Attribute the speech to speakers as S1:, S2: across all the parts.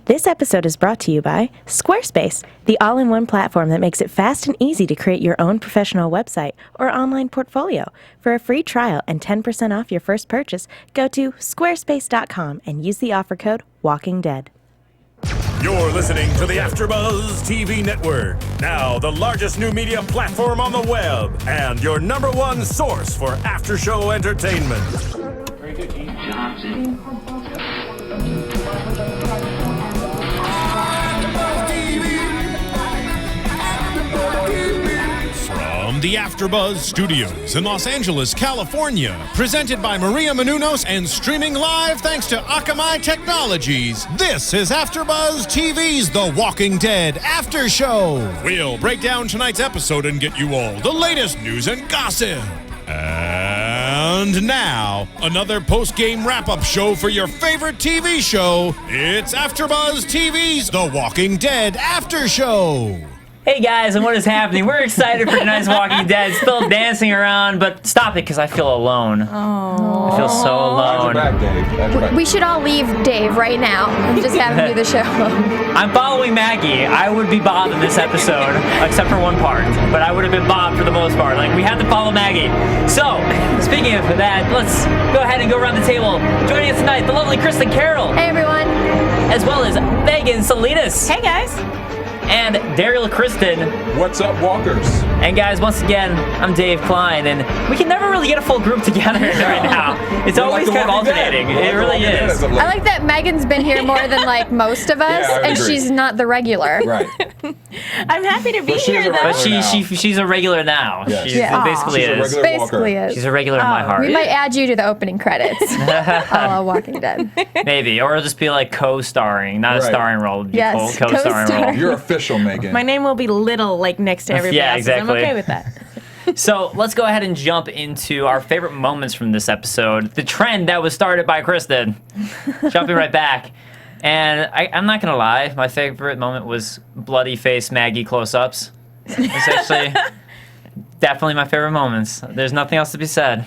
S1: This episode is brought to you by Squarespace, the all-in-one platform that makes it fast and easy to create your own professional website or online portfolio. For a free trial and 10% off your first purchase, go to squarespace.com and use the offer code WALKINGDEAD.
S2: You're listening to the AFTERBUZZ TV Network, now the largest new media platform on the web and your number one source for after-show entertainment.
S3: Very good, Gene. Johnson.
S2: From the AFTERBUZZ Studios in Los Angeles, California, presented by Maria Menounos and streaming live thanks to Akamai Technologies, this is AFTERBUZZ TV's The Walking Dead After Show. We'll break down tonight's episode and get you all the latest news and gossip. And now, another post-game wrap-up show for your favorite TV show. It's AFTERBUZZ TV's The Walking Dead After Show.
S4: Hey guys, and what is happening? We're excited for tonight's Walking Dead. Still dancing around, but stop it because I feel alone.
S5: Oh.
S4: I feel so alone.
S6: Back, Dave.
S5: We should all leave Dave right now and just have him do the show.
S4: I'm following Maggie. I would be Bob in this episode, except for one part. But I would have been Bob for the most part. Like, we have to follow Maggie. So, speaking of that, let's go ahead and go around the table. Joining us tonight, the lovely Kristin Carole.
S5: Hey everyone.
S4: As well as Megan Salinas.
S1: Hey guys!
S4: And Derrial Christon.
S6: What's up, walkers?
S4: And guys, once again, I'm Dave Klein, and we can never really get a full group together right now. It's always kind of alternating. It really is.
S5: I like that Megan's been here more than like most of us,
S6: Yeah, I
S5: and
S6: agree.
S5: she's not the regular.
S6: Right.
S1: I'm happy to be here, though.
S4: But she's a regular now.
S6: Yes.
S4: She
S5: Yeah.
S4: basically
S6: She's a
S4: is.
S6: regular
S5: Basically
S6: walker.
S5: is.
S4: She's a regular in my heart.
S5: We might add you to the opening credits. A la Walking Dead.
S4: Maybe, or it'll just be like co-starring, not a
S6: Right.
S4: starring role. It'd be
S5: Yes,
S4: co-starring
S5: co-star.
S4: role.
S6: You're official, Megan.
S1: My name will be little, like, next to everybody
S4: Yeah,
S1: else's.
S4: exactly.
S1: I'm okay with that.
S4: So let's go ahead and jump into our favorite moments from this episode. The trend that was started by Kristin. Jumping right back. And I'm not gonna lie, my favorite moment was bloody face Maggie close-ups. It's actually definitely my favorite moments. There's nothing else to be said.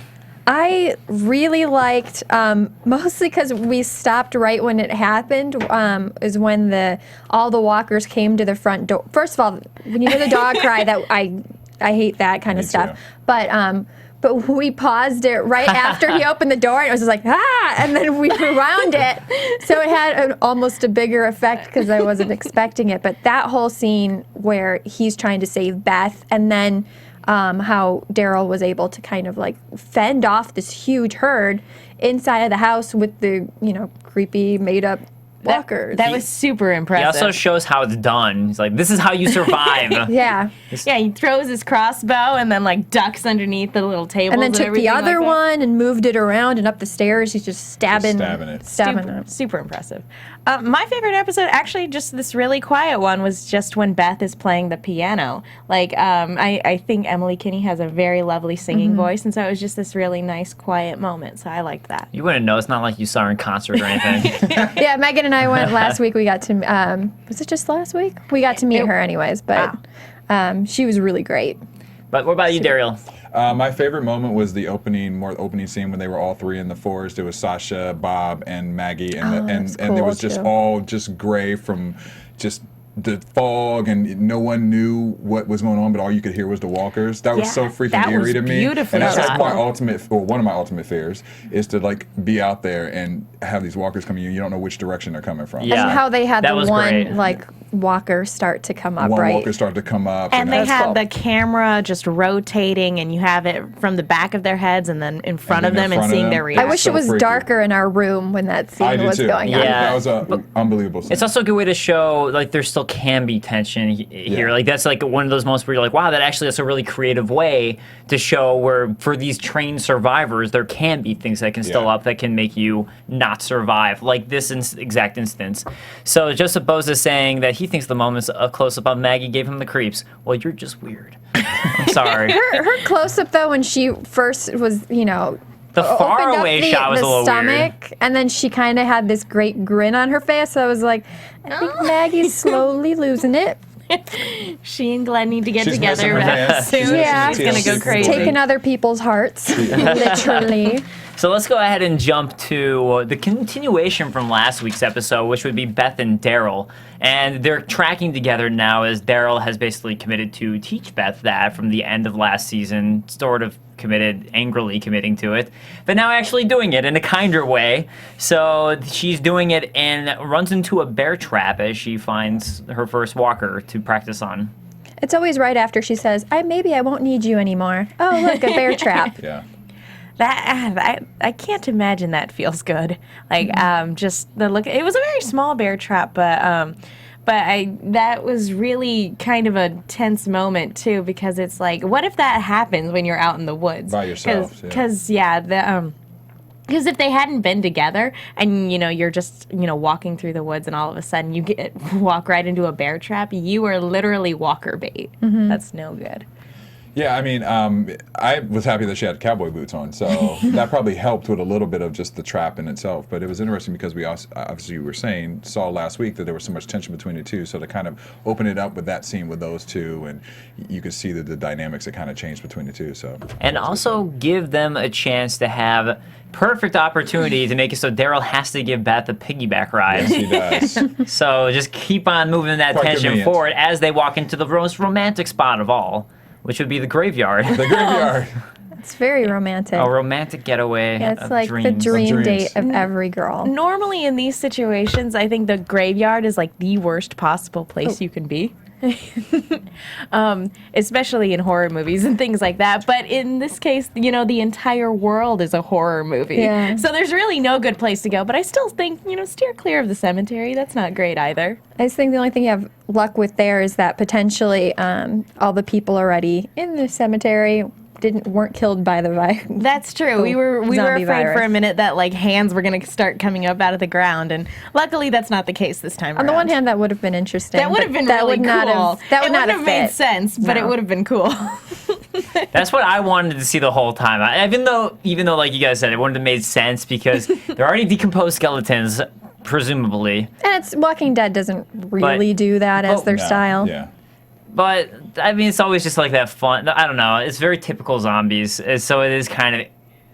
S5: I really liked, mostly because we stopped right when it happened, is when all the walkers came to the front door. First of all, when you hear the dog cry, that I hate that kind of
S6: Me
S5: stuff.
S6: too.
S5: But we paused it right after he opened the door, and it was just like, ah! And then we rewound it. So it had almost a bigger effect because I wasn't expecting it. But that whole scene where he's trying to save Beth, and then how Derrial was able to kind of like fend off this huge herd inside of the house with the, creepy made-up walkers.
S1: That was super
S4: He
S1: impressive.
S4: also shows how it's done. He's like, this is how you survive.
S5: Yeah.
S1: Yeah, he throws his crossbow and then like ducks underneath the little tables
S5: And then took the
S1: everything
S5: other
S1: like that.
S5: one and moved it around and up the stairs. He's just stabbing
S6: it.
S1: Super impressive. My favorite episode, actually, just this really quiet one, was just when Beth is playing the piano. Like, I think Emily Kinney has a very lovely singing voice, and so it was just this really nice, quiet moment. So I liked that.
S4: You wouldn't know. It's not like you saw her in concert or anything.
S5: Yeah, Megan and I went last week. We got to, was it just last week? We got to meet her anyways, but she was really great.
S4: But what about you, Derrial?
S6: My favorite moment was the opening scene when they were all three in the forest. It was Sasha, Bob, and Maggie, and
S5: that's
S6: and it was
S5: cool,
S6: just
S5: too.
S6: all just gray from just the fog, and no one knew what was going on, but all you could hear was the walkers. That was so
S1: Yeah,
S6: freaking
S1: that
S6: eerie
S1: was
S6: to me.
S1: beautifully
S6: And that's like
S1: shot.
S6: my ultimate, or one of my ultimate fears, is to like be out there and have these walkers coming in. You don't know which direction they're coming from.
S4: Yeah.
S5: And how they had
S4: that
S5: the
S4: was great.
S5: one, like, walker start to come up,
S6: One
S5: right?
S6: walker started to come up,
S1: And they
S5: That's
S1: had
S5: cool.
S1: the camera just rotating, and you have it from the back of their heads and then in front
S6: And
S1: of
S6: then in
S1: them and
S6: front of
S1: seeing
S6: them.
S1: their
S5: I
S1: reaction.
S5: wish
S6: so
S5: it was
S6: freaky.
S5: darker in our room when that
S6: I
S5: scene
S6: do
S5: was
S6: too.
S5: going on.
S4: Yeah.
S6: That was an unbelievable scene.
S4: It's also a good way to show like there still can be tension here.
S6: Yeah.
S4: Like that's like one of those moments where you're like, wow, that's a really creative way to show where for these trained survivors there can be things that can still
S6: Yeah.
S4: up that can make you not survive, like this exact instance. So Joseph Boza is saying that he thinks the moments a close up of Maggie gave him the creeps. Well, you're just weird. I'm sorry.
S5: Her close up though, when she first was,
S4: The far
S5: opened up
S4: away
S5: the,
S4: shot was
S5: the
S4: a little
S5: stomach,
S4: weird.
S5: and then she kind of had this great grin on her face. So I was like, I think Maggie's slowly losing it.
S1: She and Glenn need to get
S6: She's missing
S1: together
S6: her
S1: real
S6: hands.
S1: soon.
S6: She's
S5: Yeah.
S1: She's gonna go
S6: TLC.
S1: crazy.
S5: Taking other people's hearts, literally.
S4: So let's go ahead and jump to the continuation from last week's episode, which would be Beth and Derrial. And they're tracking together now as Derrial has basically committed to teach Beth that from the end of last season, sort of angrily committing to it, but now actually doing it in a kinder way. So she's doing it and runs into a bear trap as she finds her first walker to practice on.
S5: It's always right after she says, maybe I won't need you anymore. Oh, look, a bear trap.
S6: Yeah.
S1: That I can't imagine that feels good. Like just the look. It was a very small bear trap, but that was really kind of a tense moment too, because it's like, what if that happens when you're out in the woods
S6: By yourself?
S1: Because because if they hadn't been together and you're just walking through the woods and all of a sudden you walk right into a bear trap, you are literally walker bait. Mm-hmm. That's no good.
S6: Yeah, I mean, I was happy that she had cowboy boots on, so that probably helped with a little bit of just the trap in itself. But it was interesting because we also, obviously, you were saying, saw last week that there was so much tension between the two. So to kind of open it up with that scene with those two, and you could see that the dynamics that kind of changed between the two. So
S4: and also give them a chance to have perfect opportunity to make it so Derrial has to give Beth a piggyback ride.
S6: Yes, he does.
S4: So just keep on moving that
S6: Quite
S4: tension
S6: convenient.
S4: forward as they walk into the most romantic spot of all, which would be the graveyard.
S6: The graveyard.
S5: It's very romantic.
S4: A romantic getaway.
S5: Yeah, it's
S4: of
S5: like
S4: dreams.
S5: the dream
S6: Dreams.
S5: date of every girl.
S1: Normally in these situations, I think the graveyard is like the worst possible place you can be. Especially in horror movies and things like that. But in this case, the entire world is a horror movie.
S5: Yeah.
S1: So there's really no good place to go. But I still think, steer clear of the cemetery. That's not great either.
S5: I just think the only thing you have luck with there is that potentially all the people already in the cemetery weren't killed by the virus.
S1: That's true. We were
S5: zombie
S1: afraid for a
S5: virus.
S1: minute that hands were going to start coming up out of the ground, and luckily that's not the case this time.
S5: On the
S1: around.
S5: one hand, that would have been interesting.
S1: that would have
S5: but
S1: been
S5: that
S1: really
S5: would
S1: cool.
S5: not have that would
S1: it
S5: not
S1: wouldn't have made
S5: fit.
S1: sense, but it
S5: No.
S1: would have been cool.
S4: That's what I wanted to see the whole time. Even though, like you guys said, it wouldn't have made sense because they're already decomposed skeletons, presumably.
S5: And Walking Dead doesn't really do that as their
S6: No,
S5: style.
S6: Yeah.
S4: But it's always just like that fun. I don't know. It's very typical zombies, so it is kind of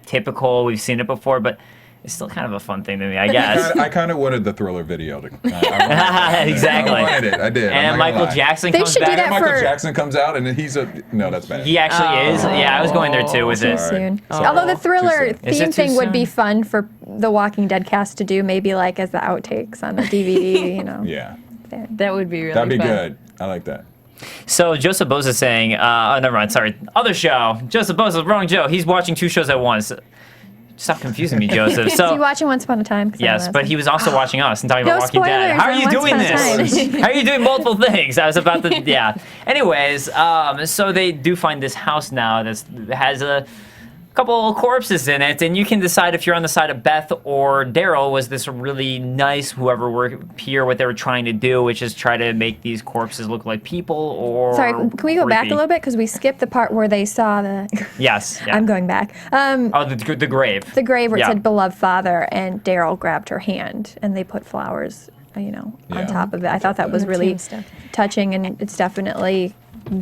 S4: typical. We've seen it before, but it's still kind of a fun thing to me, I guess.
S6: I kind of wanted the Thriller video to. I
S4: Exactly.
S6: wanted it. I did. I'm
S4: And
S6: not
S4: Michael
S6: gonna lie.
S4: Jackson
S5: They
S4: comes
S5: should do
S4: back.
S5: that
S6: Michael
S5: for-
S6: Jackson comes out and he's no, that's bad.
S4: He actually is. Yeah, I was going there too with
S5: Too
S4: it.
S5: soon.
S6: Sorry.
S5: Although the Thriller
S6: Too soon.
S4: Is it
S5: theme
S4: too
S5: thing would be
S4: soon?
S5: fun for the Walking Dead cast to do, maybe like as the outtakes on a DVD.
S6: Yeah,
S1: That would be really
S6: that'd be
S1: fun.
S6: good. I like that.
S4: So Joseph Boza saying, never mind, sorry, other show. Joseph Boza, wrong Joe. He's watching two shows at once. Stop confusing me, Joseph.
S5: Is he watching Once Upon a Time? 'Cause I
S4: Yes,
S5: know
S4: but
S5: that's-
S4: he was also watching us and talking
S5: No
S4: about Walking Dead.
S5: spoilers
S4: How are
S5: on
S4: you
S5: Once
S4: doing
S5: Upon a
S4: this?
S5: Time.
S4: How are you doing multiple things? I was about to, yeah. Anyways, so they do find this house now that has a couple of corpses in it, and you can decide if you're on the side of Beth or Derrial. Was this really nice, whoever were here, what they were trying to do, which is try to make these corpses look like people, or
S5: Sorry, can we go back a little bit because we skipped the part where they saw the.
S4: Yes. Yeah.
S5: I'm going back.
S4: Oh, the grave.
S5: The grave where
S4: Yeah.
S5: it said beloved father, and Derrial grabbed her hand, and they put flowers,
S6: Yeah.
S5: on top of it. I thought that was really
S1: tombstone.
S5: touching, and it's definitely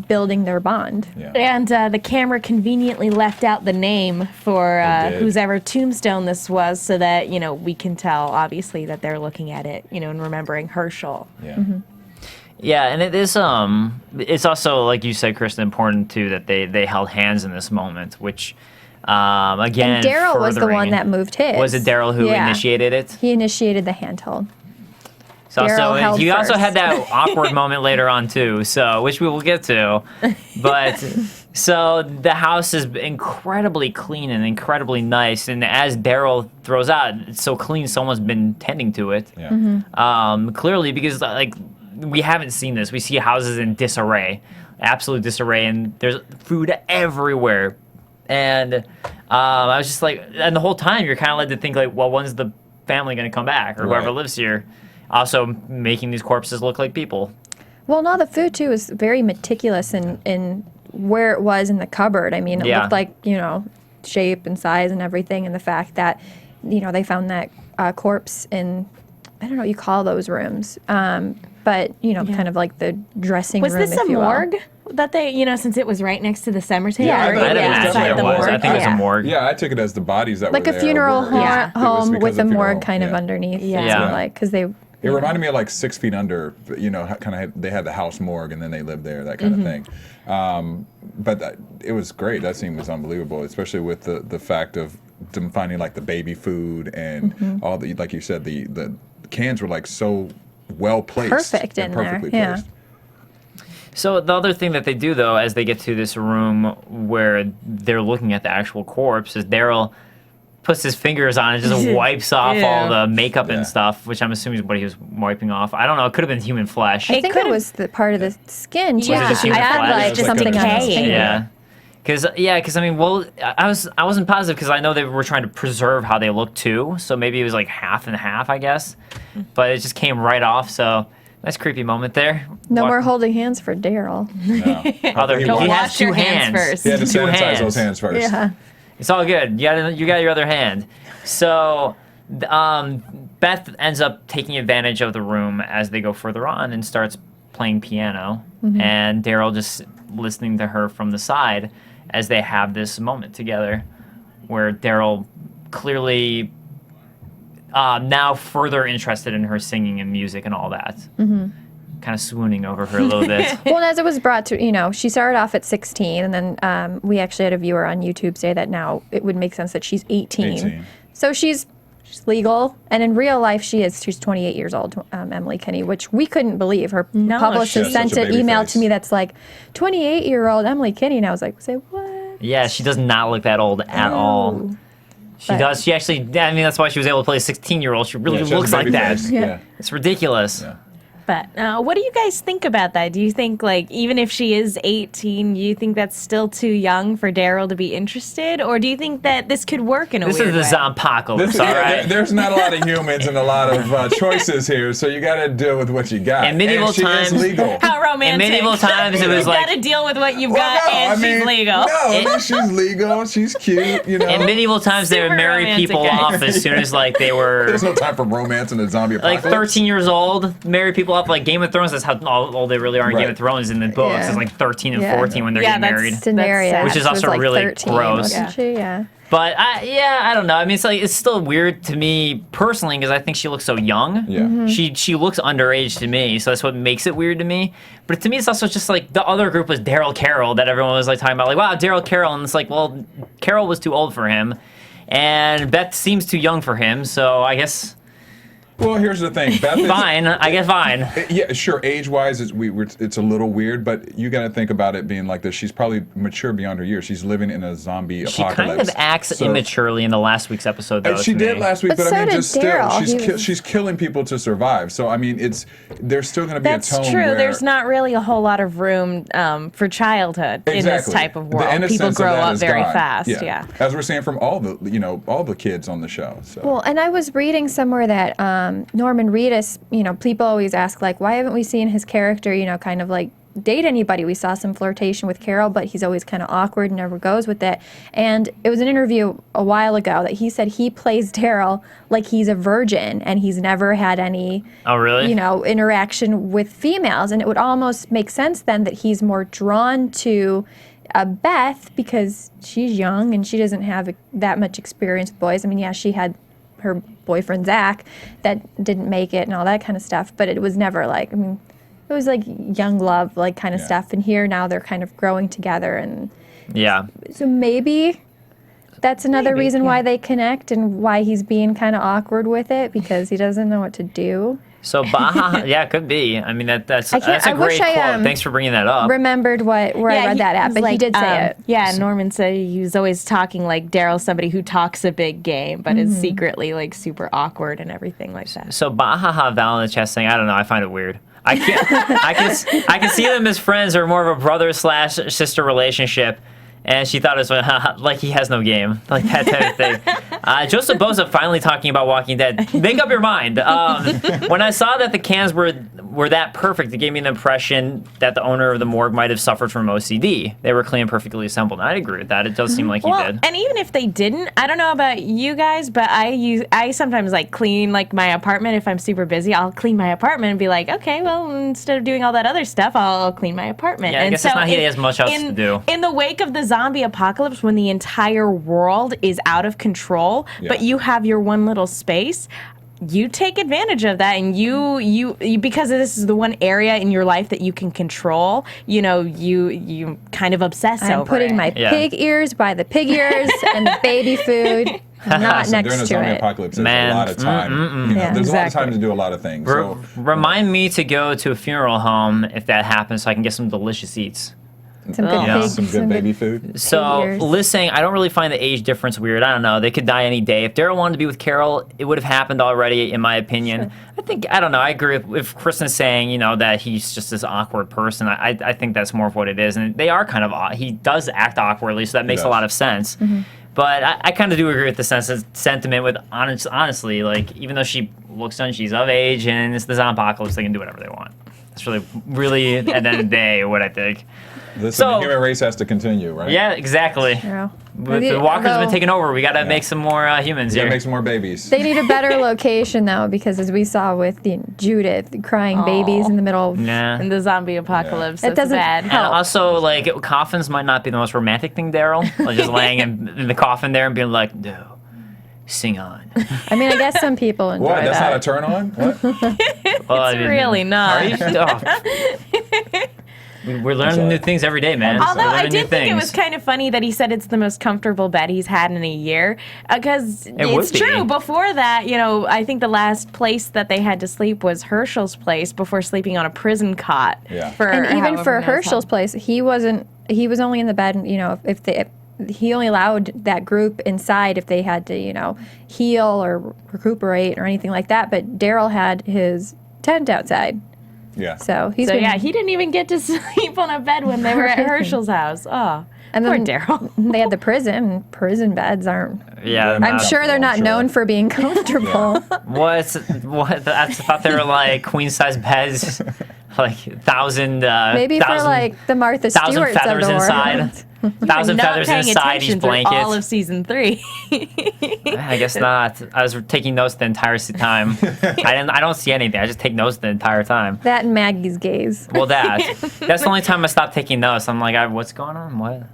S5: building their bond.
S6: Yeah.
S1: And the camera conveniently left out the name for
S6: It did.
S1: whose ever tombstone this was, so that we can tell obviously that they're looking at it, and remembering Herschel.
S6: Yeah.
S4: Yeah, and it is it's also, like you said, Kristin, important too that they held hands in this moment, which again,
S5: And Derrial was the one
S4: furthering-
S5: that moved his.
S4: Was it Derrial who
S5: Yeah.
S4: initiated it?
S5: He initiated the handhold.
S4: So
S5: Derrial held
S4: he also
S5: first.
S4: had that awkward moment later on too, so which we will get to. But so the house is incredibly clean and incredibly nice, and as Derrial throws out, it's so clean, someone's been tending to it.
S6: Yeah.
S4: Clearly, because we haven't seen this. We see houses in disarray, absolute disarray, and there's food everywhere. And I was just like, and the whole time you're kind of led to think like, well, when's the family going to come back, or whoever
S6: Right.
S4: lives here? Also making these corpses look like people.
S5: Well, and all the food too was very meticulous in where it was in the cupboard. I mean, it
S4: Yeah.
S5: looked like shape and size and everything, and the fact that they found that corpse in, I don't know what you call those rooms, but kind of like the dressing
S1: Was
S5: room.
S1: this
S5: if
S1: a
S5: you will.
S1: morgue? that they, since it was right next to the cemetery?
S5: Yeah,
S1: or-
S5: I thought it was
S4: definitely
S1: the
S4: it was.
S1: morgue?
S4: I think it was a
S5: Yeah.
S4: morgue.
S6: Yeah, I took it as the bodies that
S5: Like
S6: were
S5: a
S6: there
S5: funeral
S6: were-
S1: Yeah.
S6: it was
S5: home
S6: because
S5: with a
S6: of
S5: morgue
S6: funeral,
S5: kind of
S6: yeah.
S5: underneath.
S1: Yeah.
S5: Yeah.
S6: Yeah.
S5: Like, because they.
S6: It reminded me of like 6 feet under, kind of. They had the house morgue, and then they lived there, that kind of thing. It was great. That scene was unbelievable, especially with the fact of them finding like the baby food and all the, like you said, the cans were like so well placed,
S5: Perfect
S6: and
S5: in there,
S6: perfectly
S5: yeah.
S6: placed.
S4: So the other thing that they do, though, as they get to this room where they're looking at the actual corpse, is Derrial puts his fingers on it, just wipes off all the makeup
S6: Yeah.
S4: and stuff, which I'm assuming is what he was wiping off. I don't know. It could have been human flesh.
S5: I think
S1: could've-
S5: it was the part of the skin too.
S1: Yeah,
S5: because he
S4: just
S5: had
S4: human
S5: like
S4: flesh.
S6: Just
S5: something on his
S1: decaying.
S5: finger.
S4: Yeah. Because I mean, well, I wasn't positive because I know they were trying to preserve how they look too. So maybe it was like half and half, I guess. But it just came right off. So nice creepy moment there.
S5: No more holding hands for Derrial.
S6: No.
S4: Other
S6: He
S4: he
S6: washed-
S4: has
S1: wash
S4: two
S1: your hands
S4: hands.
S1: first.
S6: He had to
S4: Two
S6: sanitize those hands first.
S5: Yeah.
S4: It's all good. You got your other hand. So Beth ends up taking advantage of the room as they go further on and starts playing piano. And Derrial just listening to her from the side as they have this moment together where Derrial clearly now further interested in her singing and music and all that. Kind of swooning over her a little bit.
S5: Well, and as it was brought to, she started off at 16, and then we actually had a viewer on YouTube say that now it would make sense that she's 18.
S6: 18.
S5: So she's legal, and in real life she's 28 years old, Emily Kinney, which we couldn't believe. Her
S1: No,
S5: publicist
S6: she has
S5: sent
S6: such a
S5: an
S6: baby
S5: email
S6: face.
S5: to me that's like, 28-year-old Emily Kinney, and I was like, say what?
S4: Yeah, she does not look that old at all. She
S5: But-
S4: does. She actually, I mean, that's why she was able to play a 16-year-old. She really
S6: Yeah, she has
S4: looks
S6: a
S4: like
S6: baby
S4: that.
S6: face.
S5: Yeah.
S6: Yeah.
S4: It's ridiculous.
S6: Yeah.
S1: But what do you guys think about that? Do you think, like, even if she is 18, you think that's still too young for Derrial to be interested? Or do you think that this could work in a
S4: This
S1: weird
S4: is the
S1: way?
S4: Zompocalypse, all right?
S6: There's not a lot of humans and a lot of choices here, so you got to deal with what you got.
S4: In medieval
S6: and she
S4: times-
S6: is legal.
S1: How romantic.
S4: In medieval times, it was
S1: You've
S4: like-
S1: got to deal with what you've
S6: Well,
S1: got,
S6: no,
S1: and
S6: I mean,
S1: she's legal.
S6: No, I mean, she's legal. She's cute. You know.
S4: In medieval times, they would
S1: Super
S4: marry
S1: romantic,
S4: people
S1: guys.
S4: off as soon as, like, they were,
S6: There's no time for romance in a zombie
S4: like,
S6: apocalypse.
S4: 13 years old, marry people off, like, Game of Thrones. That's how old they really are in Game
S6: Right.
S4: of Thrones in the books.
S5: Yeah.
S4: It's like 13 and
S5: Yeah.
S4: 14 when they're
S1: Yeah,
S4: getting
S1: that's-
S4: married.
S5: Daenerys,
S1: Which
S4: is
S5: she
S4: also
S5: was like
S4: really
S5: 13,
S4: gross.
S5: wasn't she? Yeah.
S4: But, I don't know. I mean, it's still weird to me personally because I think she looks so young.
S6: Yeah.
S4: She looks underage to me, so that's what makes it weird to me. But to me, it's also just like the other group was Derrial Carole that everyone was like talking about, like, wow, Derrial Carole, and it's like, well, Carole was too old for him, and Beth seems too young for him, so I guess
S6: Well, here's the thing. Beth is,
S4: fine. I guess fine.
S6: Yeah, sure. Age-wise, it's a little weird, but you got to think about it being like this. She's probably mature beyond her years. She's living in a zombie
S4: She
S6: apocalypse.
S4: kind of acts
S6: So-
S4: immaturely in the last week's episode, though.
S6: And she
S4: to
S6: did
S4: me.
S6: last week,
S5: But
S6: but,
S5: so
S6: I mean,
S5: did
S6: just still,
S5: Derrial. He was-
S6: she's killing people to survive. So I mean, there's still going to be
S1: That's
S6: a tone
S1: true.
S6: where
S1: There's not really a whole lot of room for childhood in this
S6: Exactly.
S1: type of
S6: The
S1: world. People
S6: innocence of
S1: grow
S6: that
S1: up
S6: is
S1: very
S6: gone.
S1: fast. Yeah.
S6: As we're saying from all the kids on the show. So.
S5: Well, and I was reading somewhere that Norman Reedus, people always ask, like, why haven't we seen his character, kind of like date anybody? We saw some flirtation with Carole, but he's always kind of awkward and never goes with it. And it was an interview a while ago that he said he plays Derrial like he's a virgin and he's never had any,
S4: Oh, really?
S5: interaction with females. And it would almost make sense then that he's more drawn to Beth because she's young and she doesn't have that much experience with boys. I mean, yeah, she had her boyfriend Zach that didn't make it and all that kind of stuff, but it was never like, it was like young love, like kind of
S6: Yeah.
S5: stuff. And here now they're kind of growing together, and
S4: Yeah.
S5: so maybe that's another
S1: Maybe,
S5: reason
S1: yeah.
S5: why they connect and why he's being kind of awkward with it because he doesn't know what to do.
S4: So Baha, yeah, it could be. I mean, that's a
S5: I wish
S4: great
S5: I,
S4: quote. Thanks for bringing that up.
S5: Remembered where I read that at,
S1: he's
S5: but he did say it.
S1: Yeah, Norman said he was always talking like Daryl's somebody who talks a big game, but is secretly like super awkward and everything like that.
S4: So Baha Val in the chat saying, I don't know, I find it weird. I can see them as friends or more of a brother/sister relationship. And she thought it was like he has no game, like that type of thing. Joseph Boza finally talking about Walking Dead. Make up your mind. When I saw that the cans were were that perfect. It gave me the impression that the owner of the morgue might have suffered from OCD. They were clean and perfectly assembled. And I'd agree with that. It does seem like he did.
S1: And even if they didn't, I don't know about you guys, but I sometimes like clean like my apartment. If I'm super busy, I'll clean my apartment and be like, okay, well, instead of doing all that other stuff, I'll clean my apartment.
S4: Yeah, I guess it's not he has much else to do.
S1: In the wake of the zombie apocalypse, when the entire world is out of control, but you have your one little space, you take advantage of that, and you because this is the one area in your life that you can control. You kind of obsess over.
S5: I'm putting my pig ears by the pig ears and the baby food. Not
S6: So
S5: next
S6: during a
S5: to
S6: zombie
S5: it.
S6: apocalypse, there's
S4: Man,
S6: a lot of time. There's a lot of time to do a lot of things. So
S4: Remind me to go to a funeral home if that happens, so I can get some delicious eats.
S5: Some good pig,
S6: some good baby food.
S4: So,
S5: ears.
S4: listening, I don't really find the age difference weird. I don't know. They could die any day. If Derrial wanted to be with Carole, it would have happened already, in my opinion. Sure. I don't know. I agree with Kristin saying, that he's just this awkward person. I think that's more of what it is. And they are kind of, he does act awkwardly, so that makes a lot of sense. Mm-hmm. But I kind of do agree with the sentiment with, honestly, like, even though she looks young, she's of age, and it's the zombie apocalypse, they can do whatever they want. That's really, at the end of the day, what I think.
S6: Listen, the human race has to continue, right?
S4: Yeah, exactly.
S5: True.
S4: The walkers have been taken over. We got to make some more humans
S6: You
S4: here.
S6: gotta make some more babies.
S5: They need a better location, though, because as we saw with Judith, crying babies in the middle of...
S1: in the zombie apocalypse.
S5: It doesn't
S1: bad.
S4: And
S5: help.
S4: also, like, coffins might not be the most romantic thing, Derrial. Like, just laying in the coffin there and being like, no, sing on.
S5: I mean, I guess some people enjoy
S6: What? That's
S5: that.
S6: not a turn on? What?
S4: Well,
S1: It's really not.
S4: Are you? Oh. We're learning new things every day, man.
S1: Although
S4: We're
S1: I
S4: learning new
S1: did think it
S4: things.
S1: was kind of funny that he said it's the most comfortable bed he's had in a year. Because
S4: would
S1: it's
S4: be.
S1: true. Before that, I think the last place that they had to sleep was Herschel's place before sleeping on a prison cot.
S6: Yeah.
S5: And even
S1: however
S5: for
S1: many
S5: Herschel's
S1: months.
S5: place, he was only in the bed, he only allowed that group inside if they had to, heal or recuperate or anything like that. But Derrial had his tent outside.
S6: Yeah.
S5: So he
S1: didn't even get to sleep on a bed when they were at Herschel's house. Oh,
S5: and
S1: poor
S5: then
S1: Derrial.
S5: they had the prison. Prison beds aren't.
S4: Yeah.
S5: I'm sure they're not known for being comfortable.
S4: What? I thought they were like queen size beds, like 1,000.
S5: Maybe for like the Martha
S4: 1,000
S5: Stewarts of
S4: feathers
S5: the world.
S4: inside. 1,000
S1: Not
S4: feathers
S1: paying
S4: inside each
S1: attention through
S4: blanket.
S1: all of season 3.
S4: I guess not. I was taking notes the entire time. I don't see anything. I just take notes the entire time.
S5: That and Maggie's gaze.
S4: Well, that's the only time I stopped taking notes. I'm like, what's going on? What?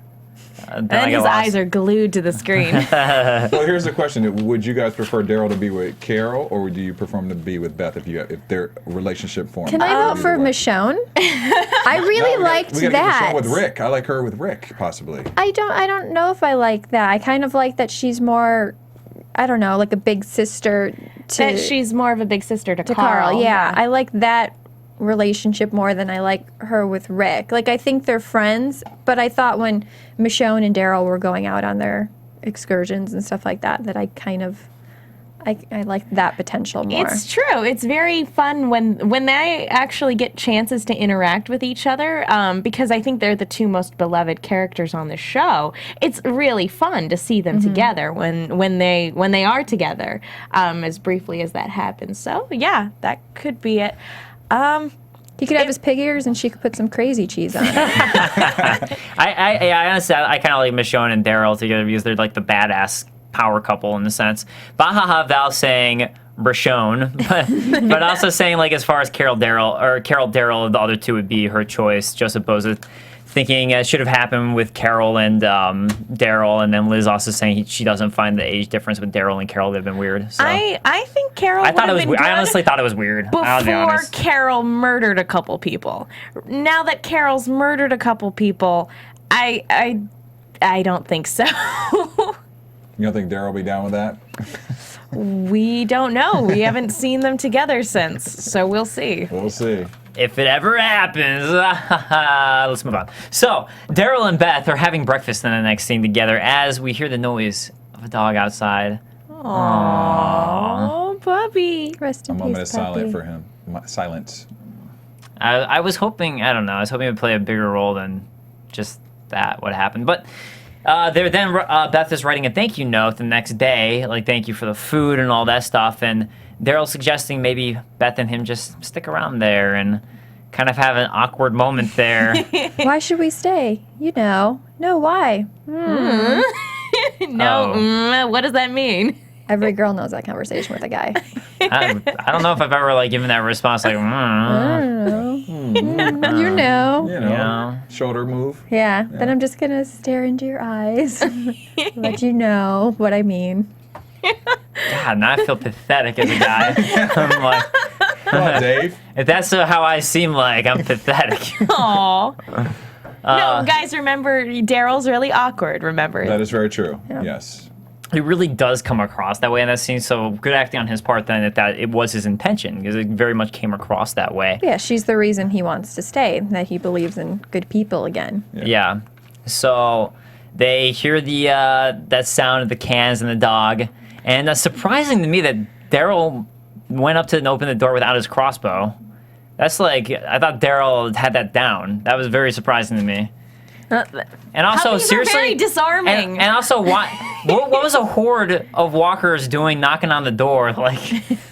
S4: Then I
S1: And
S4: get
S1: his
S4: lost.
S1: eyes are glued to the screen.
S6: Well, here's the question: would you guys prefer Derrial to be with Carole, or do you prefer him to be with Beth if their relationship formed?
S5: Can I vote for Michonne? I really liked
S6: we gotta
S5: that.
S6: Get Michonne with Rick. I like her with Rick, possibly.
S5: I don't know if I like that. I kind of like that she's more, I don't know, like a big sister to
S1: That she's more of a big sister to
S5: Carl.
S1: Carl.
S5: Yeah, I like that relationship more than I like her with Rick. Like, I think they're friends, but I thought when Michonne and Derrial were going out on their excursions and stuff like that, that I kind of I like that potential more.
S1: It's true. It's very fun when they actually get chances to interact with each other, because I think they're the two most beloved characters on the show. It's really fun to see them together when they are together, as briefly as that happens. So yeah, that could be it.
S5: He could have his pig ears, and she could put some crazy cheese on it.
S4: I honestly, I kind of like Michonne and Derrial together because they're like the badass power couple in the sense. Bahaha Val saying Michonne, but also saying like as far as Carole Derrial, the other two would be her choice. Joseph Boza thinking it should have happened with Carole and Derrial, and then Liz also saying she doesn't find the age difference with Derrial and Carole. They've been weird. So.
S1: I think Carol.
S4: I thought it was.
S1: Been
S4: I honestly thought it was weird. I'll be
S1: before
S4: honest.
S1: Carol murdered a couple people. Now that Carol's murdered a couple people, I don't think so.
S6: You don't think Derrial will be down with that?
S1: We don't know. We haven't seen them together since, so we'll see.
S6: We'll see.
S4: If it ever happens, let's move on. So, Derrial and Beth are having breakfast in the next scene together as we hear the noise of a dog outside.
S1: Oh, puppy.
S5: Rest
S6: A
S5: in
S6: moment
S5: peace,
S6: of silence
S5: puppy.
S6: for him. Silence.
S4: I was hoping, I don't know, I was hoping it would play a bigger role than just that, what happened. But Beth is writing a thank you note the next day, like thank you for the food and all that stuff. And Darryl suggesting maybe Beth and him just stick around there and kind of have an awkward moment there.
S5: Why should we stay? You know. No, why?
S1: No,
S4: Oh.
S1: what does that mean?
S5: Every girl knows that conversation with a guy.
S4: I don't know if I've ever like given that response like,
S5: I don't know. You know.
S6: You know,
S4: Yeah.
S6: shoulder move.
S5: Yeah. Then I'm just gonna stare into your eyes, let you know what I mean.
S4: God, now I feel pathetic as a guy. I'm like,
S6: Come on, Dave.
S4: if that's how I seem like, I'm pathetic.
S1: Aw. No, guys, remember, Daryl's really awkward, remember?
S6: That is very true.
S5: Yeah.
S6: Yes.
S4: It really does come across that way in that scene, so good acting on his part then that it was his intention, because it very much came across that way.
S5: Yeah, she's the reason he wants to stay, that he believes in good people again.
S4: Yeah. So they hear the that sound of the cans and the dog, and it's surprising to me that Darryl went up to and opened the door without his crossbow. That's like, I thought Darryl had that down. That was very surprising to me. And also,
S1: Puppies are
S4: seriously,
S1: very disarming.
S4: And also, what was a horde of walkers doing knocking on the door like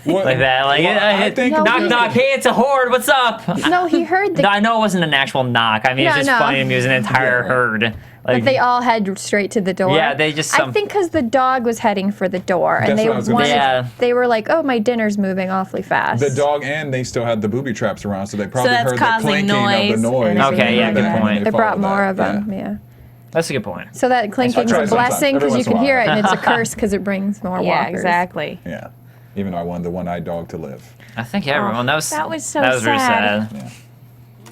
S4: that? Like,
S6: I think
S4: knock, knock. Hey, it's a horde. What's up?
S5: No, he heard
S4: I know it wasn't an actual knock. I mean, it's
S5: No,
S4: just
S5: no.
S4: funny to me. It was an entire herd. Like,
S5: But they all head straight to the door.
S4: Yeah, they just
S5: I think because the dog was heading for the door, and
S6: That's
S5: they
S6: what I was gonna
S5: wanted.
S6: say.
S4: Yeah.
S5: They were like, "Oh, my dinner's moving awfully fast."
S6: The dog, and they still had the booby traps around, so they probably
S1: that's
S6: heard the
S1: causing
S6: clinking
S1: noise
S6: of the noise.
S5: and
S4: Okay, yeah,
S6: and
S4: good
S6: then
S4: point.
S5: They brought
S6: followed
S5: more
S6: that.
S5: of them. Yeah.
S4: that's a good point.
S5: So that clinking's
S6: try
S5: a
S6: sometimes.
S5: blessing
S6: Every
S5: because you
S6: once in a
S5: can hear it,
S6: while.
S5: and it's a curse because it brings more
S1: Yeah,
S5: walkers.
S1: exactly.
S6: Yeah. Even though I wanted the one-eyed dog to live.
S4: I think everyone. That was
S1: that was so
S4: very
S1: sad.
S4: sad.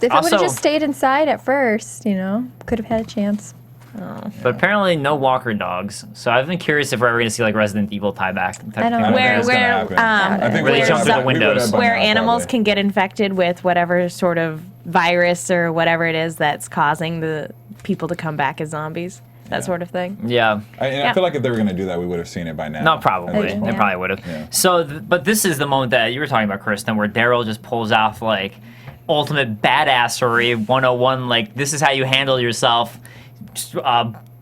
S5: If I would
S4: Also-
S5: have just stayed inside at first, could have had a chance.
S4: But apparently, no walker dogs. So I've been curious if we're ever going to see like Resident Evil tie back. Type
S5: I don't
S4: thing.
S5: know.
S6: I
S1: Where-
S6: think it's gonna
S1: where,
S6: happen. I think
S4: Where
S6: we
S4: they
S6: would
S4: jump
S6: have
S4: through the
S6: by- we would
S4: windows.
S6: have by
S1: Where
S6: now,
S1: animals
S6: probably.
S1: can get infected with whatever sort of virus or whatever it is that's causing the people to come back as zombies. That
S6: Yeah.
S1: sort of thing.
S4: Yeah.
S6: I feel like if they were going to do that, we would have seen it by now.
S4: No, probably.
S5: Yeah.
S4: They probably would have.
S6: Yeah.
S4: So, but this is the moment that you were talking about, Kristin, where Darryl just pulls off like ultimate badassery 101. Like, this is how you handle yourself. Just,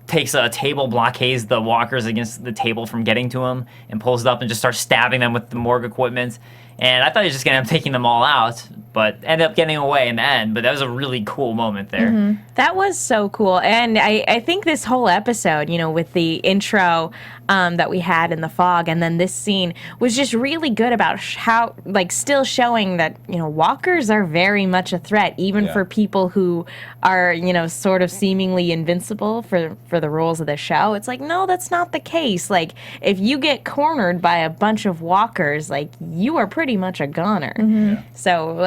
S4: takes a table, blockades the walkers against the table from getting to him, and pulls it up and just starts stabbing them with the morgue equipment. And I thought he was just going to end up taking them all out, but ended up getting away in the end. But that was a really cool moment there.
S1: That was so cool. And I think this whole episode, with the intro that we had in the fog and then this scene was just really good about how, still showing that, walkers are very much a threat, even
S6: Yeah.
S1: for people who are, sort of seemingly invincible for the rules of the show. It's like, no, that's not the case. Like, if you get cornered by a bunch of walkers, you are pretty much a goner.
S6: Yeah.
S1: So,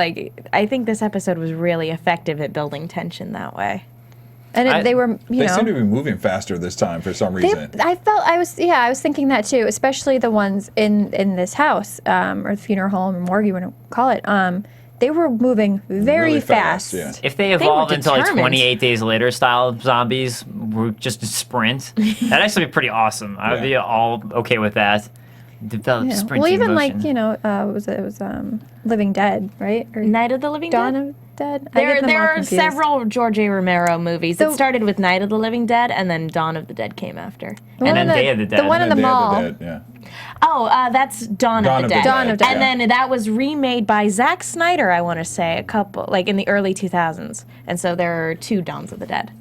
S1: I think this episode was really effective at building tension that way.
S5: And they were,
S6: They seem to be moving faster this time for some reason.
S5: I was thinking that too, especially the ones in this house, or the funeral home or morgue, you want to call it. They were moving very
S6: Really fast,
S5: fast.
S6: yeah.
S4: If they evolved into like
S1: determined.
S4: 28 Days Later style zombies, who just sprint, that'd actually be pretty awesome. I would be all okay with that. Develop
S5: Yeah.
S4: sprinting
S5: Well, even
S4: motion.
S5: it was Living Dead, right? Or
S1: Night of the Living
S5: Dawn
S1: Dead?
S5: of Dead. I get them
S1: There
S5: all
S1: are
S5: confused.
S1: several George A. Romero movies.
S5: So-
S1: It started with Night of the Living Dead, and then Dawn of the Dead came after.
S5: The
S4: And
S5: one
S4: then
S5: in
S4: Day of the Dead.
S5: The one in
S6: And
S5: the
S6: Day of
S5: mall.
S6: Dead, yeah.
S1: Oh, that's Dawn of the Dead.
S5: Dawn of the Dead.
S1: And then that was remade by Zack Snyder, I want to say, a couple, in the early 2000s. And so there are two Dawns of the Dead.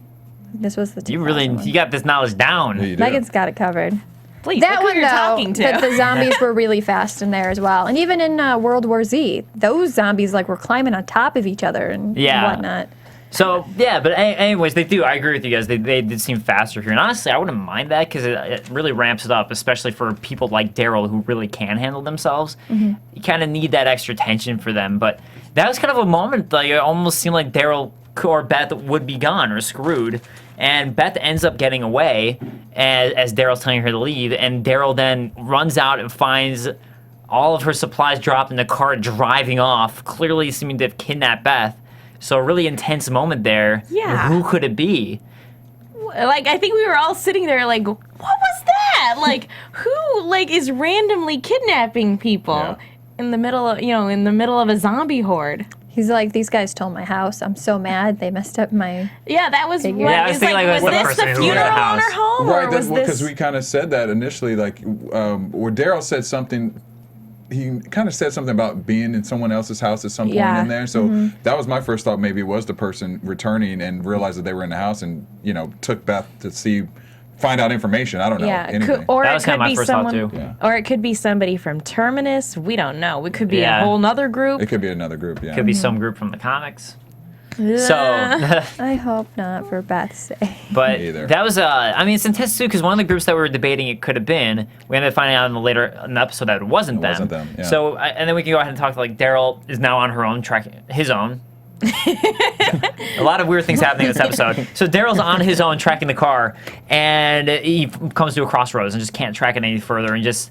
S5: This was the 2000 one.
S4: You got this knowledge down.
S6: Yeah, you do.
S5: Megan's got it covered.
S1: Please,
S5: That
S1: look who
S5: one,
S1: you're
S5: though,
S1: talking to.
S5: that the zombies were really fast in there as well. And even in World War Z, those zombies were climbing on top of each other and
S4: Yeah.
S5: whatnot.
S4: So yeah, but anyways, they do. I agree with you guys. They did seem faster here, and honestly, I wouldn't mind that because it really ramps it up, especially for people like Darryl who really can handle themselves. You kind of need that extra tension for them. But that was kind of a moment it almost seemed like Darryl or Beth would be gone or screwed, and Beth ends up getting away as Darryl's telling her to leave, and Darryl then runs out and finds all of her supplies dropped in the cart, driving off, clearly seeming to have kidnapped Beth. So a really intense moment there.
S1: Yeah.
S4: Who could it be?
S1: I think we were all sitting there what was that? Who, is randomly kidnapping people
S6: Yeah.
S1: in the middle of a zombie horde?
S5: He's like, these guys stole my house. I'm so mad. They messed up my...
S1: Yeah, that was what,
S4: Yeah, I was thinking,
S1: was
S4: was the
S1: this
S4: person
S1: the
S4: who owned the
S1: funeral on
S4: house.
S1: her home?
S6: Right,
S1: or was
S6: because
S1: this...
S6: we kind of said that initially, where Darryl said something. he kind of said something about being in someone else's house at some point
S1: Yeah.
S6: in there. So that was my first thought. Maybe it was the person returning and realized that they were in the house and took Beth to find out information. I don't know.
S1: Yeah,
S6: Anything.
S1: or
S4: That
S1: it
S4: was kinda
S1: could
S4: my
S1: be
S4: first thought,
S1: someone,
S4: too.
S6: Yeah.
S1: or it could be somebody from Terminus. We don't know. It could be
S4: Yeah.
S1: a whole nother group.
S6: It could be another group. Yeah.
S4: Could be some group from the comics. So,
S5: I hope not, for Beth's sake.
S4: but
S6: Me either.
S4: that was I mean, it's intense too, because one of the groups that we were debating it could have been, we ended up finding out in the episode that it wasn't them.
S6: wasn't them, yeah.
S4: So, and then we can go ahead and talk like Derrial is now on her own track, his own. A lot of weird things happening in this episode. So Daryl's on his own tracking the car, and he comes to a crossroads and just can't track it any further, and just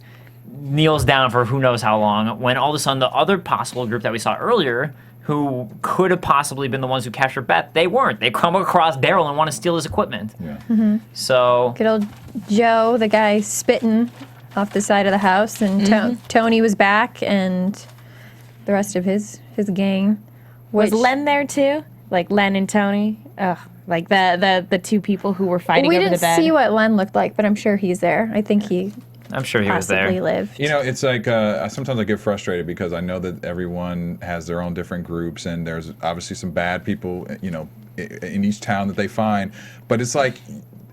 S4: kneels down for who knows how long. When all of a sudden, the other possible group that we saw earlier, who could have possibly been the ones who captured Beth, they weren't. They come across Derrial and want to steal his equipment.
S6: Yeah.
S4: So
S5: Good old Joe, the guy spitting off the side of the house, and Tony was back, and the rest of his gang.
S1: Was Len there too? Like Len and Tony? Ugh. Like the two people who were fighting
S5: We
S1: over
S5: didn't
S1: the bed.
S5: see what Len looked like, but I'm sure he's there. I think he
S4: I'm sure he was
S5: possibly
S4: there.
S5: lived.
S6: It's like sometimes I get frustrated because I know that everyone has their own different groups, and there's obviously some bad people, in each town that they find. But it's like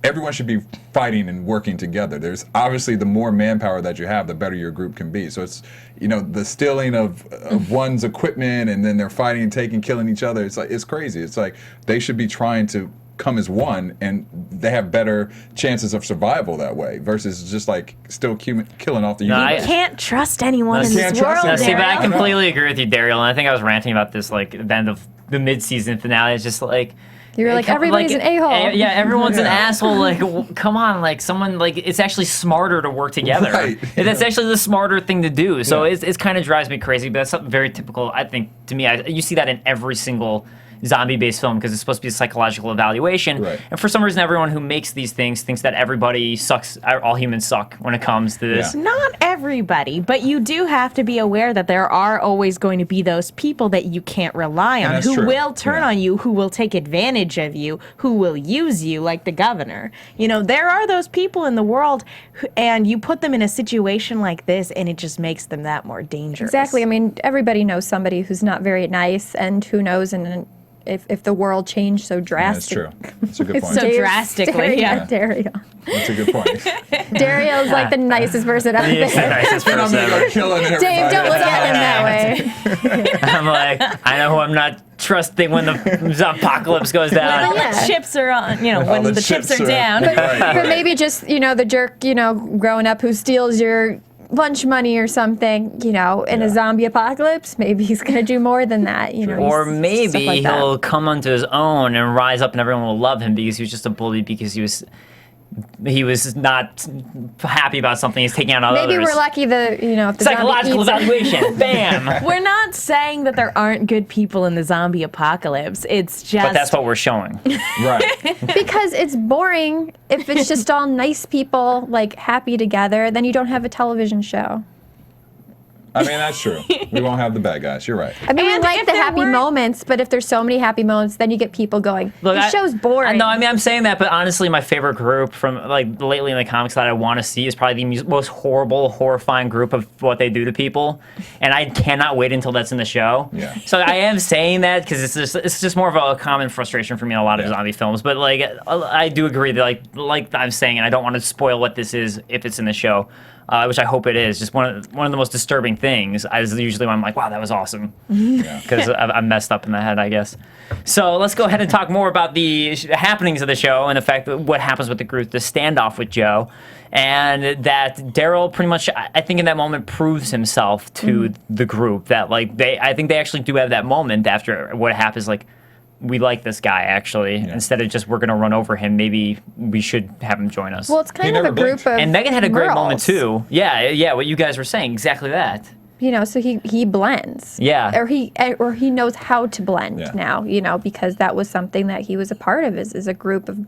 S6: everyone should be fighting and working together. There's obviously the more manpower that you have, the better your group can be. So it's the stealing of one's equipment, and then they're fighting, killing each other. It's crazy. It's like they should be trying to come as one, and they have better chances of survival that way versus just like still killing off the
S4: No,
S6: human.
S4: I-
S1: Can't trust anyone in
S6: can't
S1: this
S6: trust
S1: world.
S6: anyone.
S4: See, but I
S1: Derrial.
S4: completely agree with you, Derrial, and I think I was ranting about this like at the end of the mid-season finale. It's just like
S5: You were like, everybody's an a-hole.
S4: Yeah, everyone's an
S6: Yeah.
S4: asshole. Like, come on, like someone like it's actually smarter to work together.
S6: Right.
S4: And that's actually the smarter thing to do. So
S6: Yeah.
S4: it's kind of drives me crazy. But that's something very typical. I think to me, you see that in every single zombie-based film because it's supposed to be a psychological evaluation.
S6: Right.
S4: And for some reason, everyone who makes these things thinks that everybody sucks. All humans suck when it comes to this.
S6: Yeah.
S1: Not everybody, but you do have to be aware that there are always going to be those people that you can't rely on,
S6: that's
S1: who
S6: true.
S1: will turn
S6: Yeah.
S1: on you, who will take advantage of you, who will use you, like the governor. There are those people in the world, and you put them in a situation like this, and it just makes them that more dangerous.
S5: Exactly. I mean, everybody knows somebody who's not very nice, and who knows, and if the world changed so
S6: That's
S5: drastic.
S6: true. That's a good point.
S1: So
S5: Dave's
S1: drastically,
S5: staring
S1: yeah.
S5: at Derrial.
S6: That's a good point.
S5: Darrial's like the nicest person out
S4: He's the
S5: there.
S4: nicest person ever.
S6: Killing everybody.
S5: Dave, don't look at him that way.
S4: I'm like, I know who I'm not trusting when the apocalypse goes
S1: When
S4: down.
S1: all
S5: Yeah.
S1: the chips are on, when the chips are down.
S5: But maybe just, the jerk, growing up who steals your lunch money or something, in a zombie apocalypse, maybe he's going to do more than that,
S4: Or
S5: stuff
S4: maybe
S5: like that.
S4: he'll come onto his own and rise up and everyone will love him because he was just a bully because he was not happy about something he's taking out on
S5: Maybe
S4: others.
S5: we're lucky if the
S4: Psychological
S5: zombie eats him.
S4: evaluation. Bam.
S1: We're not saying that there aren't good people in the zombie apocalypse. It's just
S4: But that's what we're showing.
S6: Right.
S5: Because it's boring if it's just all nice people, like, happy together, then you don't have a television show.
S6: I mean, that's true. We won't have the bad guys. You're right.
S5: I mean, we
S1: And
S5: like
S1: if
S5: the
S1: there
S5: happy
S1: weren't-
S5: moments, but if there's so many happy moments, then you get people going, this show's boring.
S4: No, I mean, I'm saying that, but honestly, my favorite group from like lately in the comics that I want to see is probably the most horrible, horrifying group of what they do to people, and I cannot wait until that's in the show.
S6: Yeah.
S4: So I am saying that because it's just more of a common frustration for me in a lot of
S6: Yeah.
S4: zombie films. But like, I do agree that like I'm saying, and I don't want to spoil what this is if it's in the show. Which I hope it is. Just one of the most disturbing things is usually when I'm like, wow, that was awesome.
S6: Yeah.
S4: Because I'm messed up in the head, I guess. So let's go ahead and talk more about the happenings of the show and the fact that what happens with the group, the standoff with Joe, and that Derrial pretty much, I think in that moment, proves himself to the group. That I think they actually do have that moment after what happens, like, we like this guy, actually.
S6: Yeah.
S4: Instead of just we're going to run over him, maybe we should have him join us.
S5: Well, it's kind
S6: He
S5: of a
S6: never
S5: group
S6: blinked.
S5: of
S4: And Megan had a great moment,
S5: girls.
S4: too. Yeah, what you guys were saying, exactly that.
S5: So he blends.
S4: Yeah.
S5: Or he knows how to blend
S6: Yeah.
S5: now, because that was something that he was a part of, is a group of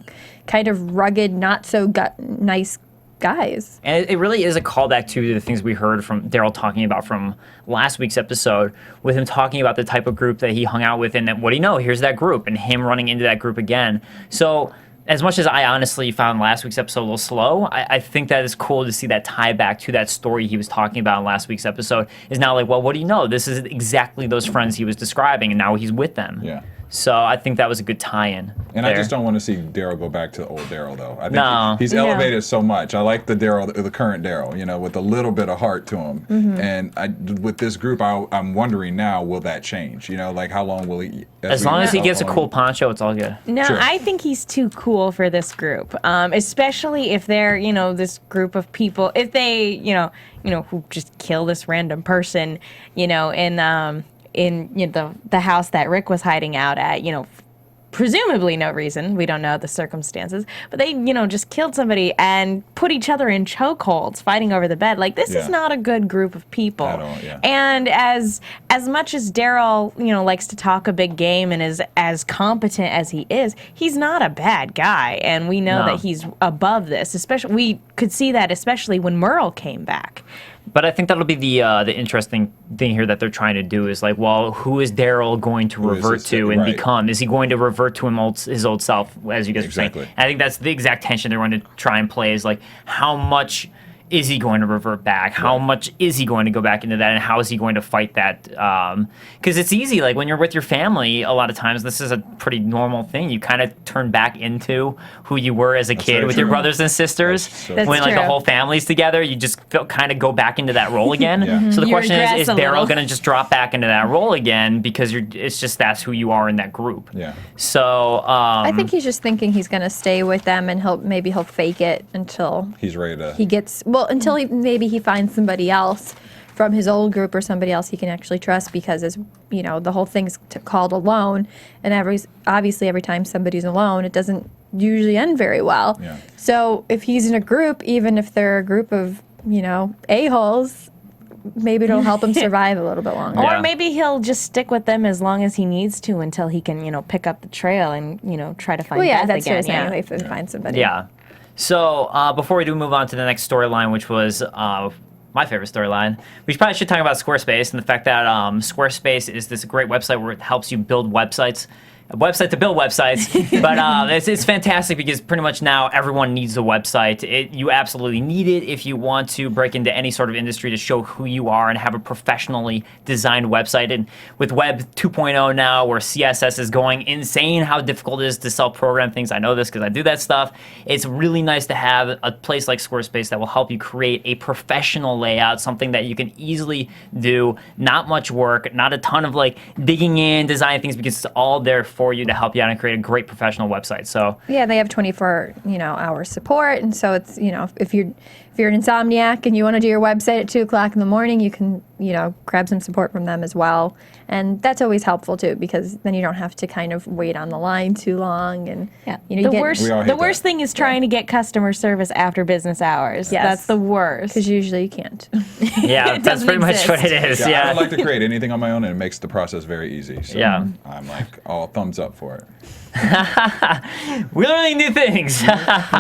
S5: kind of rugged, not so nice guys.
S4: And it really is a callback to the things we heard from Derrial talking about from last week's episode, with him talking about the type of group that he hung out with and that, what do you know, here's that group, and him running into that group again. So as much as I honestly found last week's episode a little slow, I think that is cool to see that tie back to that story he was talking about in last week's episode. Is now like, well, what do you know? This is exactly those friends he was describing, and now he's with them.
S6: Yeah.
S4: So I think that was a good tie-in.
S6: And
S4: there.
S6: I just don't want to see Derrial go back to the old Derrial, though. I think
S4: No.
S6: he's elevated so much. I like the Derrial, the current Derrial, you know, with a little bit of heart to him. And with this group, I'm wondering now, will that change? You know, like how long will he?
S4: As long as he gets a cool poncho, it's all good.
S1: No,
S6: Sure.
S1: I think he's too cool for this group, especially if they're, this group of people, if they, who just kill this random person, in the house that Rick was hiding out at, presumably no reason. We don't know the circumstances, but they, just killed somebody and put each other in chokeholds, fighting over the bed. Like, this is not a good group of people.
S6: At all, yeah.
S1: And as much as Derrial, likes to talk a big game and is as competent as he is, he's not a bad guy, and we know that he's above this. Especially, we could see that especially when Merle came back.
S4: But I think that'll be the interesting thing here that they're trying to do is like, well, who is Derrial going to revert to and become? Is he going to revert to his old self, as you guys were saying? And I think that's the exact tension they're going to try and play is like, how much is he going to revert back? How much is he going to go back into that? And how is he going to fight that? Because it's easy. Like when you're with your family, a lot of times this is a pretty normal thing. You kind of turn back into who you were as a kid with your brothers and sisters.
S1: That's
S4: when like
S1: true.
S4: the whole family's together, you just kind of go back into that role again. So the
S1: You
S4: question
S1: regress
S4: is
S1: a
S4: Derrial
S1: little.
S4: going to just drop back into that role again because it's just that's who you are in that group.
S6: Yeah.
S4: So
S5: I think he's just thinking he's going to stay with them, and he'll fake it until
S6: He's ready to.
S5: he gets until maybe he finds somebody else from his old group or somebody else he can actually trust, because as the whole thing's called alone, and obviously every time somebody's alone, it doesn't usually end very well.
S6: Yeah.
S5: So if he's in a group, even if they're a group of a-holes, maybe it'll help him survive a little bit longer.
S4: Yeah.
S1: Or maybe he'll just stick with them as long as he needs to until he can, pick up the trail and, try to find
S5: Well, yeah,
S1: Beth
S5: that's
S1: again.
S5: true. Anyway, if we find somebody.
S4: Yeah. So before we do move on to the next storyline, which was my favorite storyline, we probably should talk about Squarespace and the fact that Squarespace is this great website where it helps you build websites. A website to build websites, but it's fantastic because pretty much now everyone needs a website. You absolutely need it if you want to break into any sort of industry to show who you are and have a professionally designed website. And with Web 2.0 now, where CSS is going insane, how difficult it is to self-program things. I know this because I do that stuff. It's really nice to have a place like Squarespace that will help you create a professional layout, something that you can easily do. Not much work, not a ton of like digging in, designing things, because it's all there for you to help you out and create a great professional website. So
S5: Yeah, they have 24 hour support, and so it's if you're an insomniac and you want to do your website at 2 o'clock in the morning, you can grab some support from them as well, and that's always helpful too, because then you don't have to kind of wait on the line too long. And you
S1: The
S5: get,
S1: worst,
S6: We all hate
S1: the worst
S6: that.
S1: thing is trying to get customer service after business hours.
S5: Yes.
S1: That's the worst.
S5: because usually you can't.
S4: yeah, that's
S1: doesn't
S4: pretty much
S1: exist.
S4: what it is.
S6: I
S4: Yeah.
S6: don't like to create anything on my own, and it makes the process very easy. So
S4: Yeah.
S6: I'm like all thumbs up for it.
S4: We're learning new things.
S6: New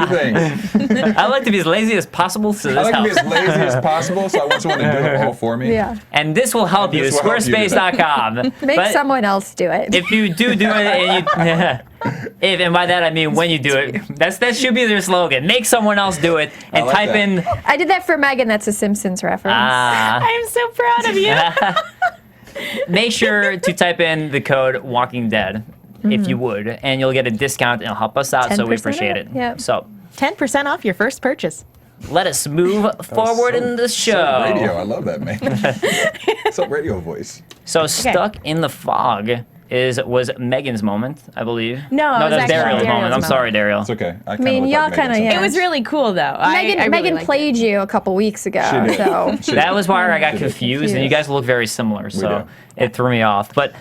S6: things.
S4: I like to be as lazy as possible, so
S6: I
S4: this
S6: like to be
S4: helps.
S6: as lazy as possible, so I want someone to do it all for me.
S5: Yeah,
S4: And this will help you.
S6: This will help you do that.
S4: Squarespace.com.
S5: make
S4: But
S5: someone else do it.
S4: if you do it, and and by that I mean when you do it, that should be their slogan. Make someone else do it, and
S6: like
S4: type
S6: that.
S4: in.
S5: I did that for Megan. That's a Simpsons reference.
S1: I'm so proud of you.
S4: Make sure to type in the code Walking Dead if you would, and you'll get a discount. It'll help us out, so we
S5: 10%
S4: appreciate it.
S5: Yep.
S4: So
S1: 10% off your first purchase.
S4: let us move forward in the show.
S6: Radio, I love that, man. It's a radio voice.
S4: So stuck in the fog was Megan's moment, I believe.
S1: No, it was
S4: that's
S1: actually
S4: Derrial's moment.
S1: Daryl's
S4: I'm sorry, Daryl.
S6: It's okay. I
S5: mean,
S6: look
S5: y'all
S6: like Megan
S5: kinda,
S6: sometimes.
S5: yeah.
S1: It was really cool, though. I
S5: Megan
S1: really liked
S5: played you a couple weeks ago,
S6: She did.
S5: so
S6: She
S4: That
S6: did.
S4: was why I got
S6: She did.
S4: confused, and you guys look very similar, so it threw me off. But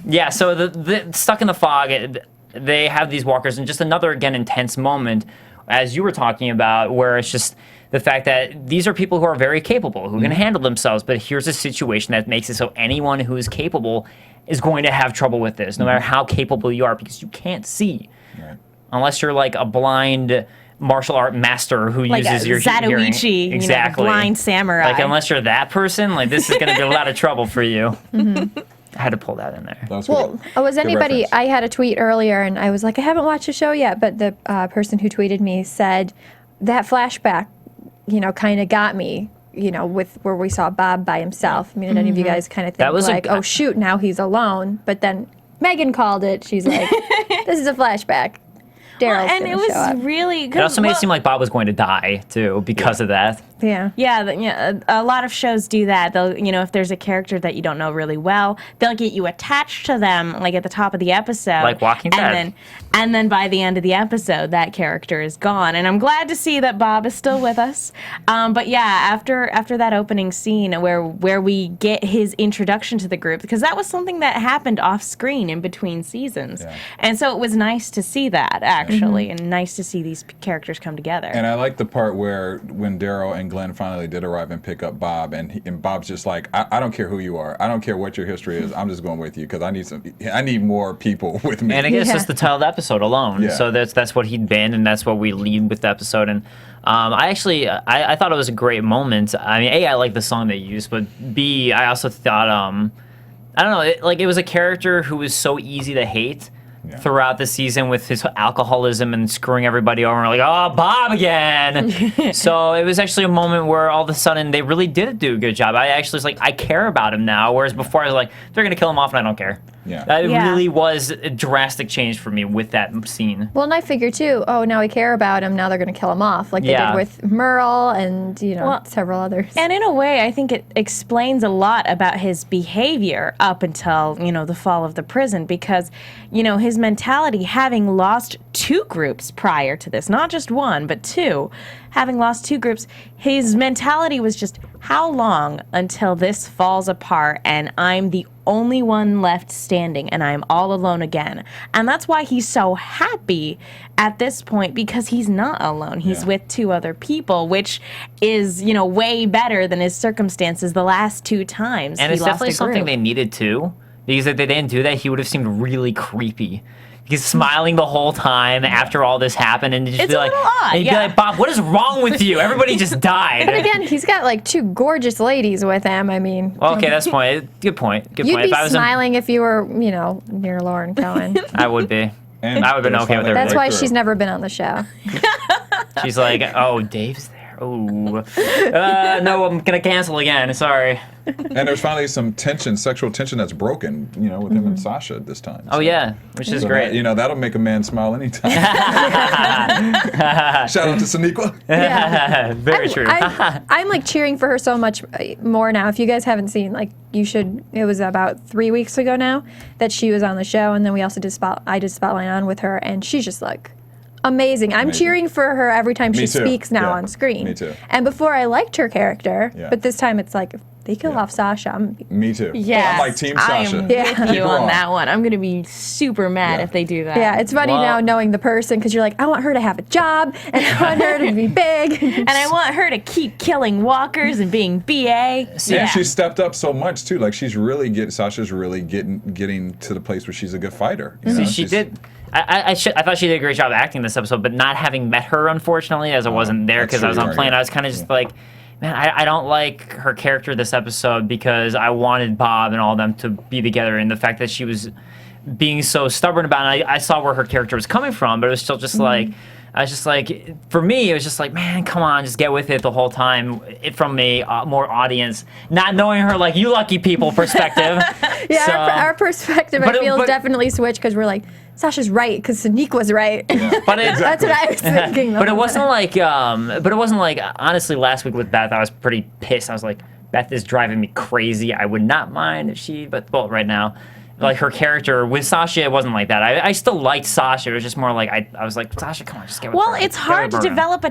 S4: yeah, so the stuck in the fog, they have these walkers, and just another again intense moment, as you were talking about, where it's just the fact that these are people who are very capable, who can handle themselves, but here's a situation that makes it so anyone who is capable is going to have trouble with this, no matter how capable you are, because you can't see.
S6: Right.
S4: Unless you're like a blind martial art master who
S1: like
S4: uses
S1: a
S4: your hearing.
S1: Zatoichi,
S4: Exactly.
S1: blind samurai.
S4: Like, unless you're that person, like, this is going to be a lot of trouble for you. had to pull that in there.
S6: That was
S5: Well,
S6: good.
S5: was
S6: Good
S5: anybody?
S6: reference.
S5: I had a tweet earlier, and I was like, I haven't watched the show yet, but the person who tweeted me said that flashback, kind of got me. With where we saw Bob by himself. I mean, did any of you guys kind of think
S4: That was
S5: like, oh shoot, now he's alone? But then Megan called it. She's like, this is a flashback. Daryl's
S1: and
S5: gonna
S1: it was
S5: show up.
S1: really good.
S4: It also made it seem like Bob was going to die too because of that.
S5: Yeah.
S1: Yeah, a lot of shows do that. They'll, if there's a character that you don't know really well, they'll get you attached to them, like at the top of the episode,
S4: Like Walking Dead.
S1: And then by the end of the episode, that character is gone. And I'm glad to see that Bob is still with us. But yeah, after that opening scene where we get his introduction to the group, because that was something that happened off screen in between seasons, and so it was nice to see that actually, and nice to see these characters come together.
S6: And I like the part where when Daryl and Glenn finally did arrive and pick up Bob, and Bob's just like, I don't care who you are, I don't care what your history is, I'm just going with you because I need more people with me.
S4: And I guess it's the title of the episode alone.
S6: Yeah.
S4: So that's what he'd been, and that's what we lead with the episode. And I actually I thought it was a great moment. I mean, A, I like the song they used, but B, I also thought I don't know, it was a character who was so easy to hate.
S6: Yeah.
S4: Throughout the season with his alcoholism and screwing everybody over. We're like, oh, Bob again. So it was actually a moment where all of a sudden they really did do a good job. I actually was like, I care about him now. Whereas before I was like, they're going to kill him off and I don't care.
S6: Yeah.
S4: That
S1: Yeah.
S4: really was a drastic change for me with that scene.
S5: Well, and I figured too, now we care about him, now they're going to kill him off, like they
S4: Yeah.
S5: did with Merle and,
S1: Well,
S5: several others.
S1: And in a way, I think it explains a lot about his behavior up until, the fall of the prison, because, his mentality, having lost 2 groups prior to this, not just 1, but 2, having lost 2 groups, his mentality was just, how long until this falls apart and I'm the only one left standing and I'm all alone again? And that's why he's so happy at this point, because he's not alone. He's
S6: Yeah.
S1: with 2 other people, which is, way better than his circumstances the last 2 times.
S4: And
S1: he
S4: it's
S1: lost
S4: definitely
S1: a
S4: something
S1: group.
S4: they needed too. Because if they didn't do that, he would have seemed really creepy. He's smiling the whole time after all this happened, and just
S1: It's
S4: be
S1: a
S4: like,
S1: little odd,
S4: and he'd be
S1: yeah.
S4: like, Bob, what is wrong with you? Everybody just died.
S5: But again, he's got like 2 gorgeous ladies with him. I mean,
S4: Okay, that's point. Good point. Good
S5: you'd
S4: point.
S5: be
S4: If I was
S5: smiling if you were, near Lauren Cohen.
S4: I would be.
S6: And
S4: I would've been
S6: it was
S4: okay with
S6: finally
S4: everything.
S5: That's why
S6: breakthrough.
S5: she's never been on the show.
S4: She's like, oh, Dave's there. Oh, no, I'm gonna cancel again. Sorry.
S6: And there's finally some tension, sexual tension that's broken, with him and Sasha this time.
S4: Oh yeah, which is
S6: So
S4: great.
S6: that, that'll make a man smile anytime. Shout out to Sonequa.
S5: Yeah.
S4: Very true.
S5: I'm like cheering for her so much more now. If you guys haven't seen, like, you should. It was about 3 weeks ago now that she was on the show, and then we also did I did Spotlight on with her, and she's just like amazing. I'm
S6: Amazing.
S5: cheering for her every time she
S6: Me too.
S5: speaks now
S6: Yeah,
S5: on screen.
S6: me too.
S5: And before I liked her character,
S6: Yeah.
S5: but this time it's like if they kill
S6: Yeah.
S5: off Sasha, I'm
S6: Me too.
S1: Yes,
S6: I'm like Team
S1: I
S6: Sasha.
S1: am
S5: Yeah.
S1: with
S6: Keep
S1: you
S6: her
S1: on that one. I'm going to be super mad
S6: Yeah.
S1: if they do that.
S5: yeah, it's funny
S4: Well-
S5: now knowing the person, because you're like, I want her to have a job and I want her to be big.
S1: And I want her to keep killing walkers and being BA.
S6: And she stepped up so much too. Like Sasha's really getting to the place where she's a good fighter. you know?
S4: See, she
S6: She's-
S4: did. I thought she did a great job acting this episode, but not having met her, unfortunately, as I wasn't there
S6: that's
S4: because I was
S6: true,
S4: on
S6: right,
S4: plane.
S6: yeah.
S4: I was kind of just like, man, I don't like her character this episode because I wanted Bob and all of them to be together, and the fact that she was being so stubborn about it, I saw where her character was coming from, but it was still just like, I was just like, for me, it was just like, man, come on, just get with it the whole time. From a more audience, not knowing her like you lucky people perspective.
S5: Yeah,
S4: So-
S5: our perspective, I
S4: But it-
S5: feel,
S4: but-
S5: definitely switched because we're like, Sasha's right because Sonique was right.
S4: But it,
S5: That's what I was thinking. the
S4: But it
S5: whole
S4: wasn't
S5: time.
S4: like, honestly, last week with Beth, I was pretty pissed. I was like, Beth is driving me crazy. I would not mind if well, right now, like her character with Sasha, it wasn't like that. I still liked Sasha. It was just more like, I was like, Sasha, come on, just get with her.
S1: Well, it's
S4: Get with
S1: hard to
S4: her.
S1: develop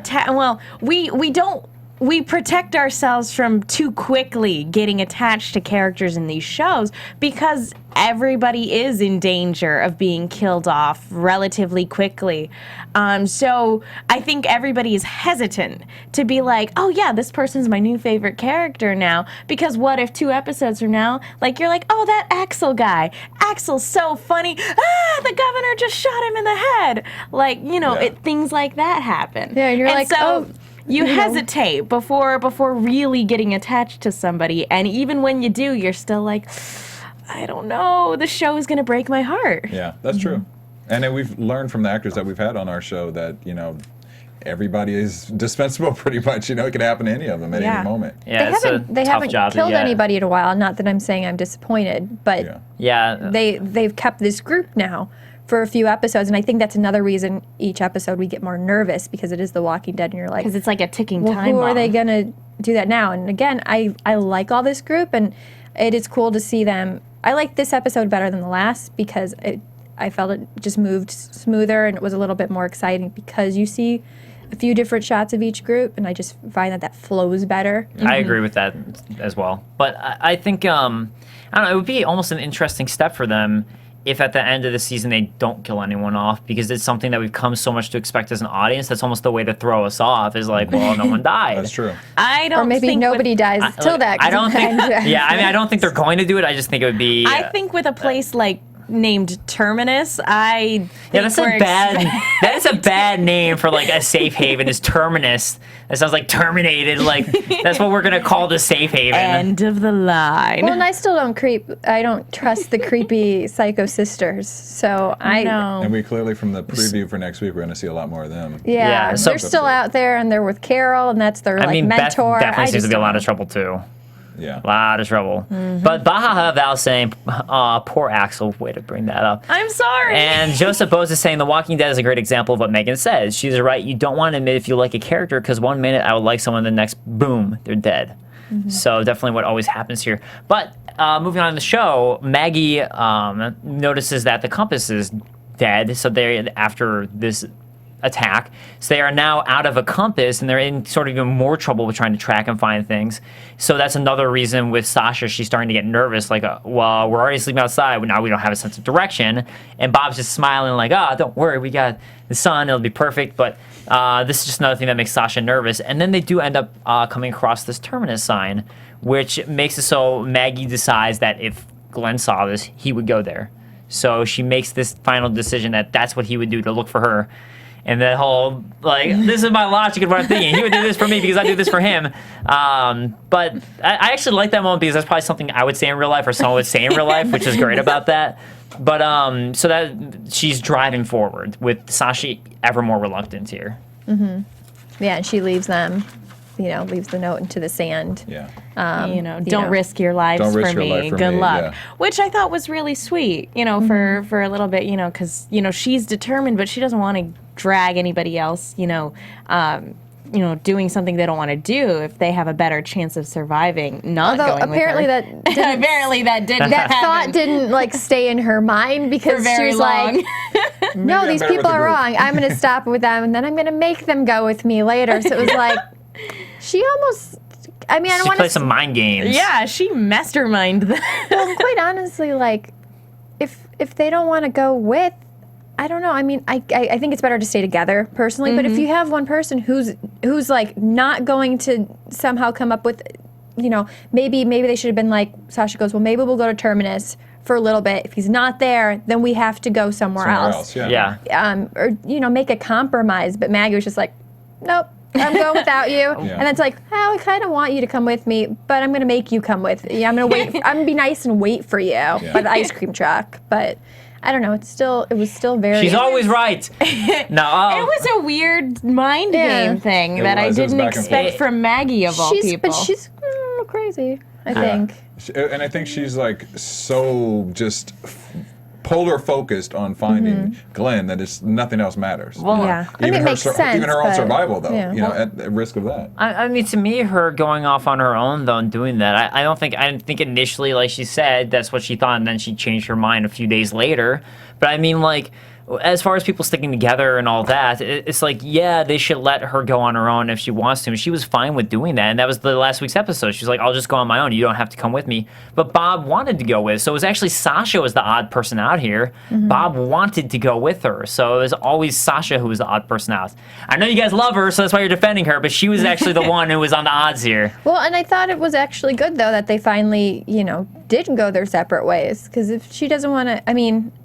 S1: we protect ourselves from too quickly getting attached to characters in these shows because everybody is in danger of being killed off relatively quickly. So I think everybody is hesitant to be like, oh yeah, this person's my new favorite character now, because what if 2 episodes from now, like you're like, oh, that Axel guy, Axel's so funny, the governor just shot him in the head. Like,
S6: Yeah.
S1: things like that happen.
S5: Yeah, and you're like,
S1: so
S5: oh,
S1: you
S5: you know.
S1: hesitate before really getting attached to somebody, and even when you do, you're still like, I don't know, the show is going to break my heart.
S6: Yeah, that's true. And then we've learned from the actors that we've had on our show that, everybody is dispensable pretty much. It could happen to any of them at any moment.
S4: Yeah,
S5: They haven't killed anybody in a while. Not that I'm saying I'm disappointed, but they've kept this group now for a few episodes, and I think that's another reason each episode we get more nervous because it is The Walking Dead, and you're like,
S1: because it's like a ticking time
S5: who
S1: bomb.
S5: are they gonna do that now? And again, I like all this group, and it is cool to see them. I like this episode better than the last because I felt it just moved smoother and it was a little bit more exciting because you see a few different shots of each group, and I just find that flows better.
S4: I agree with that as well. But I think, I don't know, it would be almost an interesting step for them if at the end of the season they don't kill anyone off, because it's something that we've come so much to expect as an audience. That's almost the way to throw us off, is like, well, no one died.
S6: That's true.
S1: I don't
S5: Or maybe
S1: think
S5: nobody dies till that.
S4: I don't think, I don't think they're going to do it. I just think it would be...
S1: I think with a place like named Terminus,
S4: that's that is a bad name for like a safe haven, is Terminus. That sounds like terminated. Like, that's what we're going to call the safe haven.
S1: End of the line.
S5: Well, and I still don't trust the creepy psycho sisters. So
S6: And we clearly, from the preview for next week, we're going to see a lot more of them.
S5: Yeah,
S4: so
S5: they're still out there, and they're with Carole, and that's their mentor.
S4: Beth definitely seems to be a lot of trouble too.
S6: Yeah.
S4: A lot of trouble. But Baha Val saying, poor Axel, way to bring that up.
S1: I'm sorry.
S4: And Joseph Bose is saying The Walking Dead is a great example of what Megan says. She's right. You don't want to admit if you like a character, because one minute I would like someone, the next, boom, they're dead. So definitely what always happens here. But moving on in the show, Maggie notices that the compass is dead. So they're after this attack. So they are now out of a compass, and they're in sort of even more trouble with trying to track and find things. So that's another reason with Sasha, she's starting to get nervous, like, well, we're already sleeping outside, but now we don't have a sense of direction. And Bob's just smiling like, don't worry, we got the sun, it'll be perfect. But this is just another thing that makes Sasha nervous. And then they do end up coming across this Terminus sign, which makes it so Maggie decides that if Glenn saw this, he would go there. So she makes this final decision that that's what he would do, to look for her. And the whole, like, this is my logic of what I'm thinking. He would do this for me because I do this for him. But I actually like that moment because that's probably something I would say in real life or someone would say in real life, which is great about that. But so that she's driving forward with Sasha ever more reluctant here.
S5: Yeah, and she leaves them, leaves the note into the sand.
S6: Yeah.
S1: Don't risk your lives
S6: Don't risk
S1: for
S6: your
S1: me.
S6: life for
S1: Good
S6: me,
S1: luck.
S6: yeah.
S1: Which I thought was really sweet, for a little bit, because, she's determined, but she doesn't want to drag anybody else, doing something they don't want to do if they have a better chance of surviving.
S5: Although apparently that didn't, that thought didn't stay in her mind because she was like, no, these people are wrong. I'm going to stop with them, and then I'm going to make them go with me later. So it was like, she almost. I mean, I don't want to
S4: play some mind games.
S1: Yeah, she masterminded that.
S5: Well, quite honestly, if they don't want to go with, I don't know. I mean, I think it's better to stay together personally. But if you have one person who's not going to somehow come up with, maybe they should have been like, Sasha goes, well, maybe we'll go to Terminus for a little bit. If he's not there, then we have to go somewhere else.
S6: Yeah.
S5: Or make a compromise. But Maggie was just like, nope. I'm going without you. And it's like, I kind of want you to come with me, but I'm going to make you come with me. I'm going to wait. I'm going to be nice and wait for you by the ice cream truck. But I don't know. It was still very.
S4: She's always right. No,
S1: it was a weird mind game thing that I didn't expect from Maggie of all people.
S5: But she's crazy, I think.
S6: And I think she's so just polar focused on finding Glenn that nothing else matters.
S4: Well,
S5: yeah. Even
S6: it makes sense. Even her own survival, though,
S5: yeah.
S6: at risk of that.
S4: I mean, to me, her going off on her own, though, and doing that, I didn't think initially, like she said, that's what she thought, and then she changed her mind a few days later. But I mean, as far as people sticking together and all that, it's they should let her go on her own if she wants to. And she was fine with doing that. And that was the last week's episode. She's like, I'll just go on my own. You don't have to come with me. But Bob wanted to go with. So it was actually Sasha was the odd person out here. Bob wanted to go with her. So it was always Sasha who was the odd person out. I know you guys love her, so that's why you're defending her. But she was actually the one who was on the odds here.
S5: Well, and I thought it was actually good, though, that they finally, didn't go their separate ways. Because if she doesn't want to,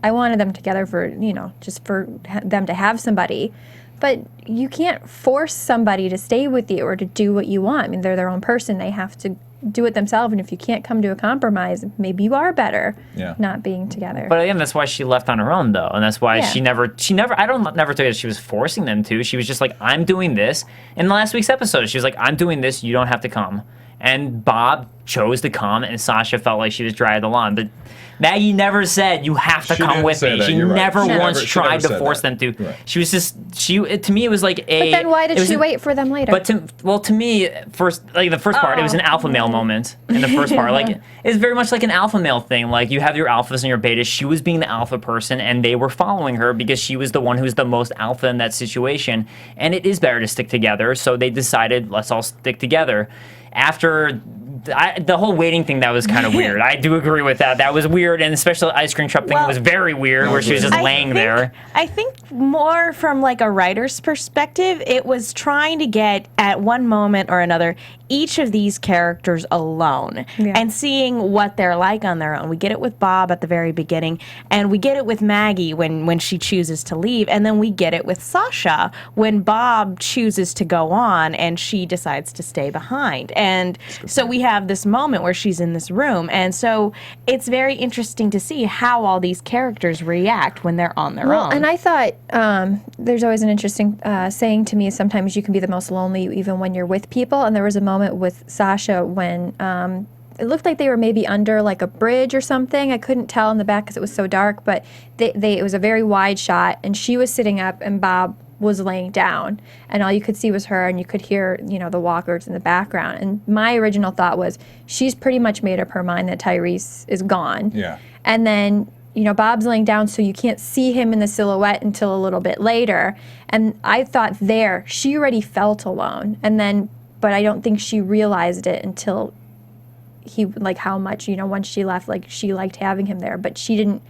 S5: I wanted them together for, just for them to have somebody. But you can't force somebody to stay with you or to do what you want. I mean, they're their own person. They have to do it themselves, and if you can't come to a compromise, maybe you are better not being together.
S4: But again, that's why she left on her own, though, and that's why
S5: Yeah.
S4: she never. I don't never took it as she was forcing them to. She was just like, I'm doing this. In last week's episode, she was like, I'm doing this. You don't have to come. And Bob chose to come, and Sasha felt like she was dragging along. But Maggie never said, you have to
S6: She
S4: come
S6: didn't
S4: with
S6: say
S4: me.
S6: that.
S4: She
S6: You're right.
S4: never
S6: She
S4: once
S6: never
S4: tried to
S6: said
S4: force
S6: that.
S4: them to.
S6: Right.
S4: She was just, to me, it was like a.
S5: But then why did
S4: it was
S5: she
S4: an-
S5: wait for them later?
S4: But to me, the first part, it was an alpha male moment in the first part. Like, it's very much like an alpha male thing. Like, you have your alphas and your betas. She was being the alpha person, and they were following her because she was the one who's the most alpha in that situation. And it is better to stick together, so they decided, let's all stick together. After the whole waiting thing, that was kind of weird. I do agree with that. That was weird, and especially the ice cream truck thing was very weird, where she was just laying there.
S1: I think more from like a writer's perspective, it was trying to get at one moment or another each of these characters alone and seeing what they're like on their own. We get it with Bob at the very beginning, and we get it with Maggie when she chooses to leave, and then we get it with Sasha when Bob chooses to go on and she decides to stay behind. And so we have this moment where she's in this room, and so it's very interesting to see how all these characters react when they're on their own.
S5: And I thought there's always an interesting saying to me, sometimes you can be the most lonely even when you're with people. And there was a moment with Sasha when it looked like they were maybe under like a bridge or something. I couldn't tell in the back because it was so dark, but it was a very wide shot, and she was sitting up and Bob was laying down, and all you could see was her, and you could hear, the walkers in the background. And my original thought was, she's pretty much made up her mind that Tyrese is gone.
S6: Yeah.
S5: And then, Bob's laying down, so you can't see him in the silhouette until a little bit later. And I thought she already felt alone. And then, but I don't think she realized it until he, like, how much, once she left, like, she liked having him there, but she didn't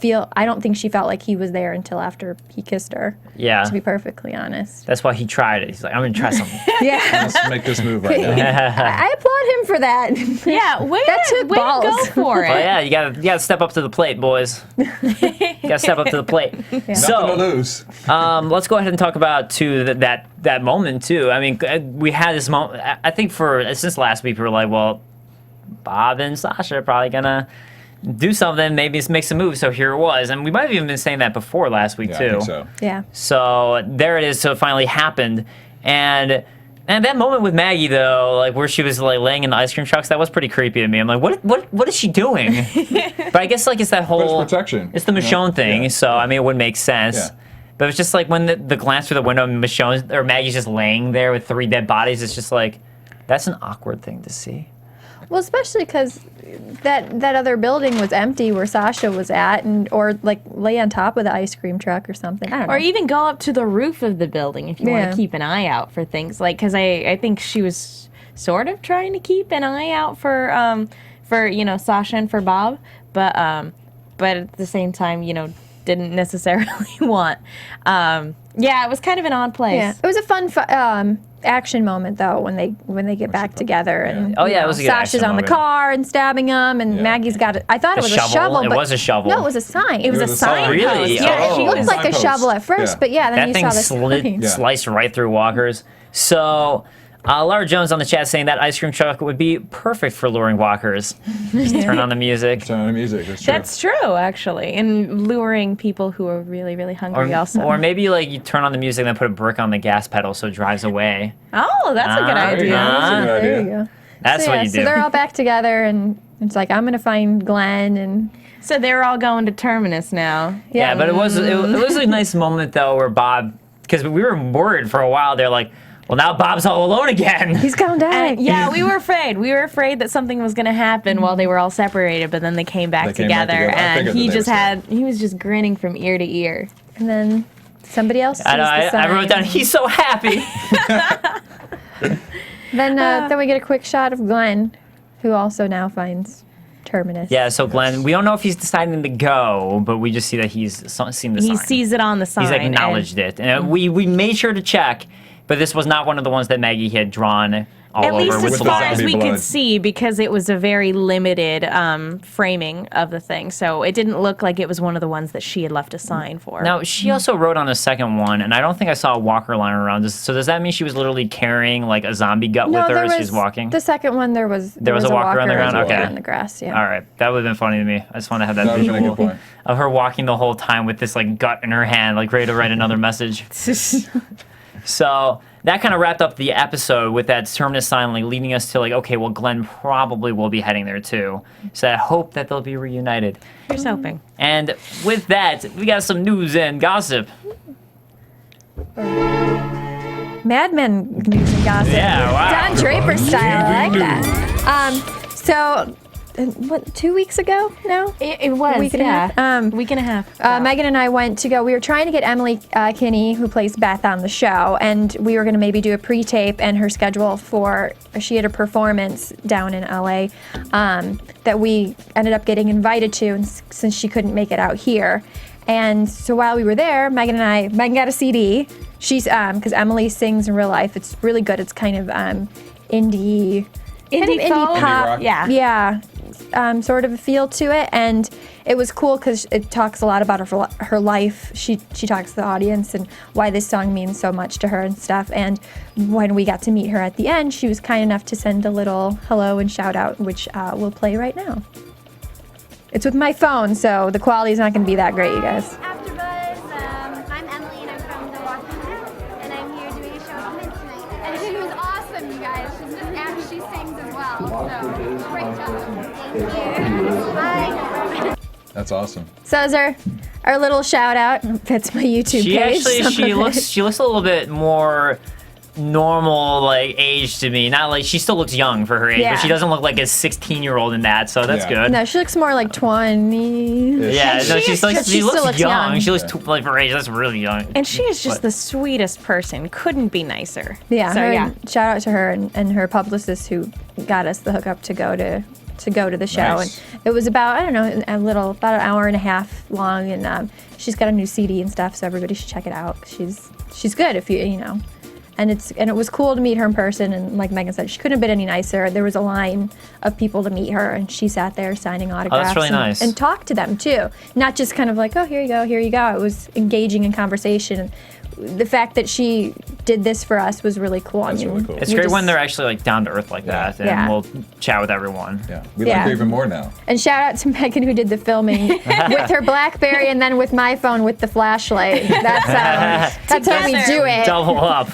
S5: I don't think she felt like he was there until after he kissed her.
S4: Yeah.
S5: To be perfectly honest.
S4: That's why he tried it. He's like, I'm going to try something.
S5: Yeah.
S6: Let's make this move right now.
S5: I applaud him for that.
S1: yeah, way
S5: took
S1: to
S5: balls.
S1: go for it.
S4: But yeah, you gotta step up to the plate, boys. You gotta step up to the plate.
S6: Nothing to
S4: So,
S6: lose.
S4: let's go ahead and talk about that moment too. I mean, we had this moment. I think since last week we were like, well, Bob and Sasha are probably gonna do something, maybe make some moves. So here it was, and we might have even been saying that before last week
S6: Yeah,
S4: too.
S6: I think so.
S5: Yeah.
S4: So there it is. So it finally happened, and that moment with Maggie though, like where she was like laying in the ice cream trucks, that was pretty creepy to me. I'm like, what is she doing? But I guess like it's that whole
S6: But it's protection.
S4: It's the Michonne thing.
S6: Yeah.
S4: So I mean, it would make sense.
S6: Yeah.
S4: But it's just like when the glance through the window, and Michonne or Maggie's just laying there with 3 dead bodies. It's just like that's an awkward thing to see.
S5: Well, especially because that other building was empty where Sasha was at, or like lay on top of the ice cream truck or something. I don't know.
S1: Or even go up to the roof of the building if you want
S5: Yeah.
S1: to keep an eye out for things. Like, because I think she was sort of trying to keep an eye out for Sasha and for Bob, but at the same time, didn't necessarily want. Yeah, it was kind of an odd place.
S5: Yeah, it was a fun action moment though when they get back together and
S4: Oh, yeah, it was a good
S5: Sasha's
S4: action
S5: on
S4: moment.
S5: the car and stabbing him, and
S6: Yeah.
S5: Maggie's got it. I thought it
S4: The
S5: was a shovel.
S4: It
S5: but
S4: was a shovel.
S5: No, it was a sign.
S1: It was a
S6: was a sign.
S1: signpost.
S4: Really?
S1: Yeah,
S4: Oh.
S1: she
S5: It looked
S1: was.
S5: like a
S6: Signpost.
S5: shovel at first,
S6: Yeah.
S5: but yeah, then
S4: That
S5: you
S4: thing
S5: saw the sign.
S4: sliced right through walkers. So, Laura Jones on the chat saying that ice cream truck would be perfect for luring walkers. Just turn on the music.
S6: Turn on the music. That's true.
S1: That's true, actually, and luring people who are really, really hungry. Also,
S4: Or maybe like you turn on the music and then put a brick on the gas pedal so it drives away.
S1: oh, that's a good
S4: Ah,
S1: idea.
S4: yeah.
S6: That's a good
S5: There
S6: idea.
S5: you go.
S4: That's
S5: So,
S4: what
S5: yeah,
S4: you
S5: so
S4: do.
S5: they're all back together, and it's like, I'm gonna find Glenn, and
S1: So they're all going to Terminus now.
S4: Yeah, but it was a nice moment though where Bob, because we were worried for a while. They're like, well, now Bob's all alone again.
S5: he's gonna die.
S1: Yeah, we were afraid. We were afraid that something was going to happen while they were all separated, but then they came back
S6: They came back
S1: together,
S6: together. I
S1: and
S6: figured
S1: he
S6: that they
S1: just
S6: were
S1: he was just grinning from ear to ear.
S5: And then somebody else sees
S4: I know.
S5: the
S4: I wrote
S5: sign.
S4: down. He's so happy.
S5: Then we get a quick shot of Glenn, who also now finds Terminus.
S4: Yeah. So Glenn, we don't know if he's deciding to go, but we just see that he's seen the sign.
S1: He sees it on the sign.
S4: He's acknowledged it, and we made sure to check. But this was not one of the ones that Maggie had drawn all
S1: At
S4: over
S1: least
S4: with
S1: as
S4: the
S1: far
S4: blood.
S1: as we
S6: blood.
S1: could see, because it was a very limited framing of the thing. So it didn't look like it was one of the ones that she had left a sign for.
S4: Now, she also wrote on the second one, and I don't think I saw a walker lying around. So does that mean she was literally carrying like a zombie gut with her as she's walking?
S5: The second one, there was
S4: a walker on the ground? Okay.
S5: on the grass. Yeah.
S4: All right, that would have been funny to me. I just want to have that
S6: That would have been a
S4: visual
S6: good point.
S4: of her walking the whole time with this like gut in her hand, like ready to write another message. So that kind of wrapped up the episode with that terminus sign, like leading us to like, okay, well, Glenn probably will be heading there too. So I hope that they'll be reunited.
S1: Here's hoping.
S4: And with that, we got some news and gossip.
S5: Mad Men news and gossip.
S4: Yeah, wow.
S5: Don Draper style. I like that. So, what, 2 weeks ago now?
S1: It was,
S5: Week and a half.
S1: week and a half.
S5: Megan and I went to go. We were trying to get Emily Kinney, who plays Beth, on the show, and we were going to maybe do a pre-tape. And her schedule for she had a performance down in LA that we ended up getting invited to, and since she couldn't make it out here. And so while we were there, Megan got a CD. She's because Emily sings in real life. It's really good. It's kind of indie
S1: folk?
S5: pop.
S6: rock?
S1: Yeah.
S5: Sort of a feel to it, and it was cool because it talks a lot about her life. She talks to the audience and why this song means so much to her and stuff. And when we got to meet her at the end, she was kind enough to send a little hello and shout out, which we'll play right now. It's with my phone, so the quality is not going to be that great, you guys.
S7: AFTERBUZZ. I'm Emily, and I'm from The Walking Dead, and I'm here doing a show with Mint tonight. And she was awesome, you guys. She sings as well, so great job. Thank you. Bye.
S6: That's awesome.
S5: So that was our little shout out. That's my YouTube
S4: She
S5: page.
S4: actually she looks a little bit more normal like age to me. Not like she still looks young for her age,
S5: Yeah.
S4: but she doesn't look like a 16-year-old in that. So that's
S6: Yeah.
S4: good.
S5: No, she looks more like 20.
S4: Yeah,
S5: And
S4: no,
S5: she
S4: she looks
S5: still looks
S4: young.
S5: young.
S4: She looks like for her age. That's really young.
S1: And she is just
S4: But-
S1: the sweetest person. Couldn't be nicer.
S5: Yeah,
S1: So,
S5: her,
S1: yeah.
S5: shout out to her and her publicist who got us the hookup to go to the show.
S6: Nice.
S5: And it was about about an hour and a half long, and she's got a new CD and stuff, so everybody should check it out. She's good if you know. And it was cool to meet her in person, and like Megan said, she couldn't have been any nicer. There was a line of people to meet her, and she sat there signing autographs.
S4: really
S5: and,
S4: nice.
S5: And talked to them too, not just kind of like, oh, here you go, here you go. It was engaging in conversation. The fact that she did this for us was really cool.
S6: That's really cool.
S4: It's
S5: we
S4: great
S5: just-
S4: when they're actually like down to earth like that, and
S5: Yeah.
S4: we'll chat with everyone.
S6: Yeah, we
S5: Yeah.
S6: like her even more now.
S5: And shout out to Megan who did the filming with her BlackBerry and then with my phone with the flashlight. That's how we do it.
S4: Double up.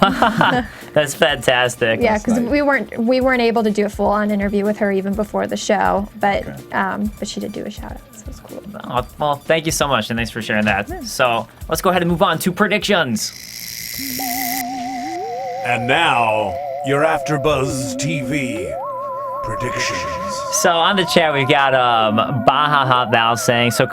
S4: That's fantastic.
S5: Yeah,
S6: That's
S5: because
S6: nice.
S5: we weren't able to do a full-on interview with her even before the show, but
S6: Okay.
S5: but she did do a shout out, so it was cool.
S4: Oh, well, thank you so much, and thanks for sharing that. So let's go ahead and move on to predictions.
S8: And now, your AfterBuzz TV predictions.
S4: So on the chat, we've got Baha Val saying, so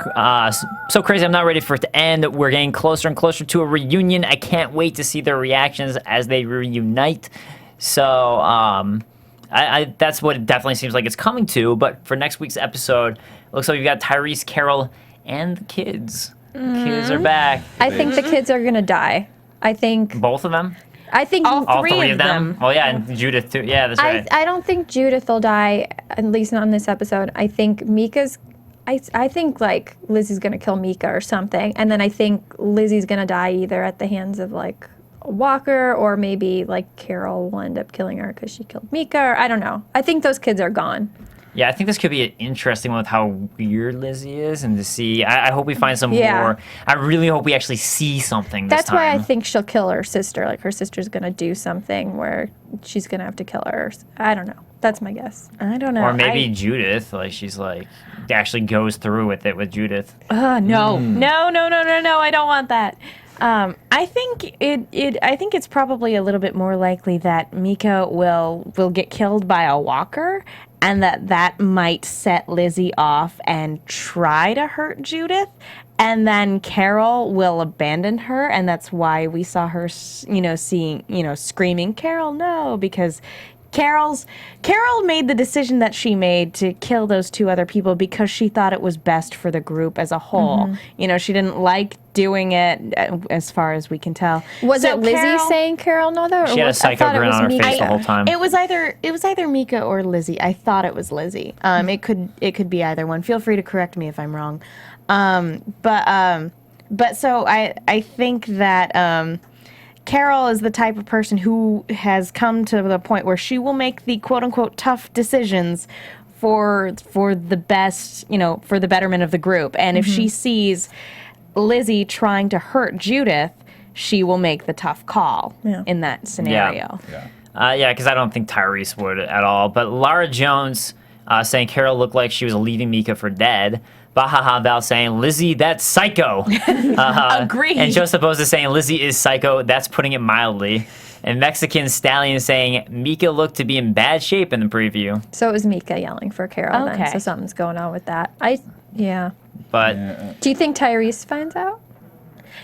S4: crazy, I'm not ready for it to end. We're getting closer and closer to a reunion. I can't wait to see their reactions as they reunite. So I that's what it definitely seems like it's coming to. But for next week's episode, it looks like we've got Tyrese, Carole, and the kids. The kids are back.
S5: I think the kids are gonna die. I think
S4: Both of them? All
S1: Three
S4: three
S1: of
S4: of them?
S1: them.
S4: Oh, yeah, and Judith, too. Yeah, that's right.
S5: I don't think Judith will die, at least not on this episode. I think Mika's. I think like Lizzie's gonna kill Mika or something, and then I think Lizzie's gonna die either at the hands of like a walker, or maybe like Carole will end up killing her because she killed Mika. Or I don't know. I think those kids are gone.
S4: Yeah, I think this could be an interesting one with how weird Lizzie is, and to see. I hope we find some
S5: Yeah.
S4: more. I really hope we actually see something this
S5: That's why I
S4: time.
S5: think she'll kill her sister. Like her sister's gonna do something where she's gonna have to kill her. I don't know. That's my guess.
S1: I don't know.
S4: Or maybe Judith, like she's like actually goes through with it with Judith.
S1: No, I don't want that. I think I think it's probably a little bit more likely that Mika will get killed by a walker, and that might set Lizzie off and try to hurt Judith, and then Carole will abandon her, and that's why we saw her, screaming, "Carole, no!" because Carol made the decision that she made to kill those 2 other people because she thought it was best for the group as a whole. You know, she didn't like doing it, as far as we can tell.
S5: Was it Lizzie saying Carol no though?
S4: She had a psycho grin on her face the whole time.
S1: It was either Mika or Lizzie. I thought it was Lizzie. It could be either one. Feel free to correct me if I'm wrong. But so I think that Carol is the type of person who has come to the point where she will make the quote unquote tough decisions for the best, you know, for the betterment of the group. And if she sees Lizzie trying to hurt Judith, she will make the tough call in that scenario.
S4: Because I don't think Tyrese would at all. But Lara Jones saying Carol looked like she was leaving Mika for dead. Bahaha Val saying, Lizzie, that's psycho.
S1: Agreed.
S4: And Joseph Boza saying, Lizzie is psycho. That's putting it mildly. And Mexican Stallion saying, Mika looked to be in bad shape in the preview.
S5: So it was Mika yelling for Carol then. So something's going on with that.
S4: But
S5: do you think Tyrese finds out?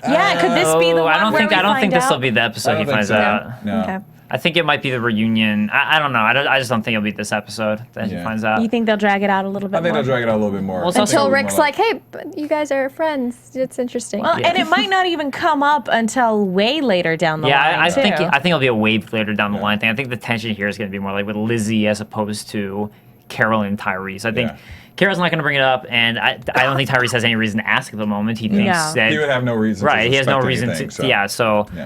S1: Yeah, could this be the one
S4: I don't think this will be the episode he finds out.
S6: No.
S5: Okay.
S4: I think it might be the reunion. I don't know. I just don't think it'll be this episode that he finds out.
S1: You think they'll drag it out a little bit
S6: I think
S1: more?
S6: they'll drag it out a little bit more.
S4: Well,
S5: Until Rick's like, hey, but you guys are friends. It's interesting.
S1: Well, and it might not even come up until way later down the line.
S4: I think
S1: too.
S4: it'll be a wave later down the line thing. I think the tension here is going to be more like with Lizzie as opposed to Carol and Tyrese. I think Carol's not going to bring it up, and I don't think Tyrese has any reason to ask at the moment. He thinks that
S6: he would have no reason.
S4: Right,
S6: to
S4: he has no
S6: suspect
S4: reason
S6: anything,
S4: to.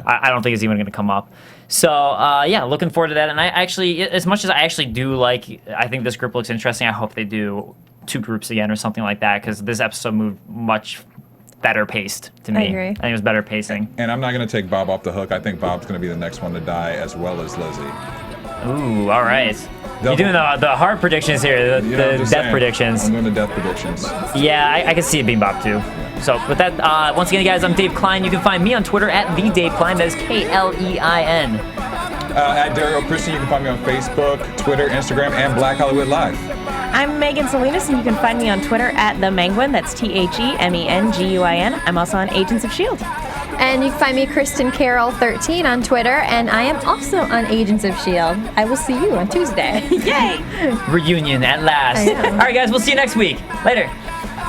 S4: I don't think it's even going to come up. So looking forward to that. And I actually, as much as I actually do like, I think this group looks interesting. I hope they do 2 groups again or something like that, because this episode moved much better paced to me.
S5: I agree.
S4: I think it was better pacing.
S6: And I'm not going to take Bob off the hook. I think Bob's going to be the next one to die, as well as Lizzie.
S4: Ooh, all right. You're doing the hard predictions here, the death predictions.
S6: I'm doing the death predictions.
S4: Yeah, I can see it being Bob too. So with that, once again, guys, I'm Dave Klein. You can find me on Twitter at @TheDaveKlein. That is Klein.
S6: At Derrial Christon, you can find me on Facebook, Twitter, Instagram, and Black Hollywood Live.
S1: I'm Megan Salinas, and you can find me on Twitter at @TheMenguin. That's TheMenguin. I'm also on Agents of S.H.I.E.L.D.
S5: And you can find me, Kristin Carole 13 on Twitter, and I am also on Agents of S.H.I.E.L.D. I will see you on Tuesday.
S1: Yay!
S4: Reunion at last. All right, guys, we'll see you next week. Later.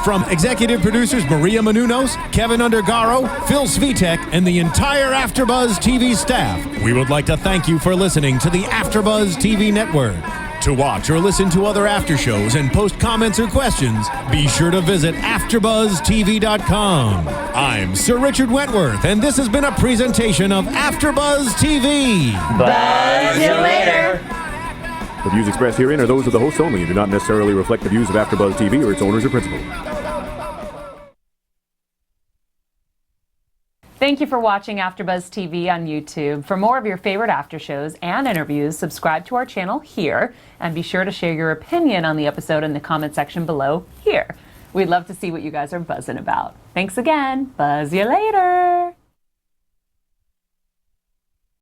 S2: From executive producers Maria Menounos, Kevin Undergaro, Phil Svitek, and the entire AfterBuzz TV staff, we would like to thank you for listening to the AfterBuzz TV network. To watch or listen to other after shows and post comments or questions, be sure to visit AfterBuzzTV.com. I'm Sir Richard Wentworth, and this has been a presentation of AfterBuzz TV.
S4: Buzz you later.
S9: The views expressed herein are those of the hosts only and do not necessarily reflect the views of AfterBuzz TV or its owners or principals.
S10: Thank you for watching AfterBuzz TV on YouTube. For more of your favorite after shows and interviews, subscribe to our channel here, and be sure to share your opinion on the episode in the comment section below here. We'd love to see what you guys are buzzing about. Thanks again. Buzz you later.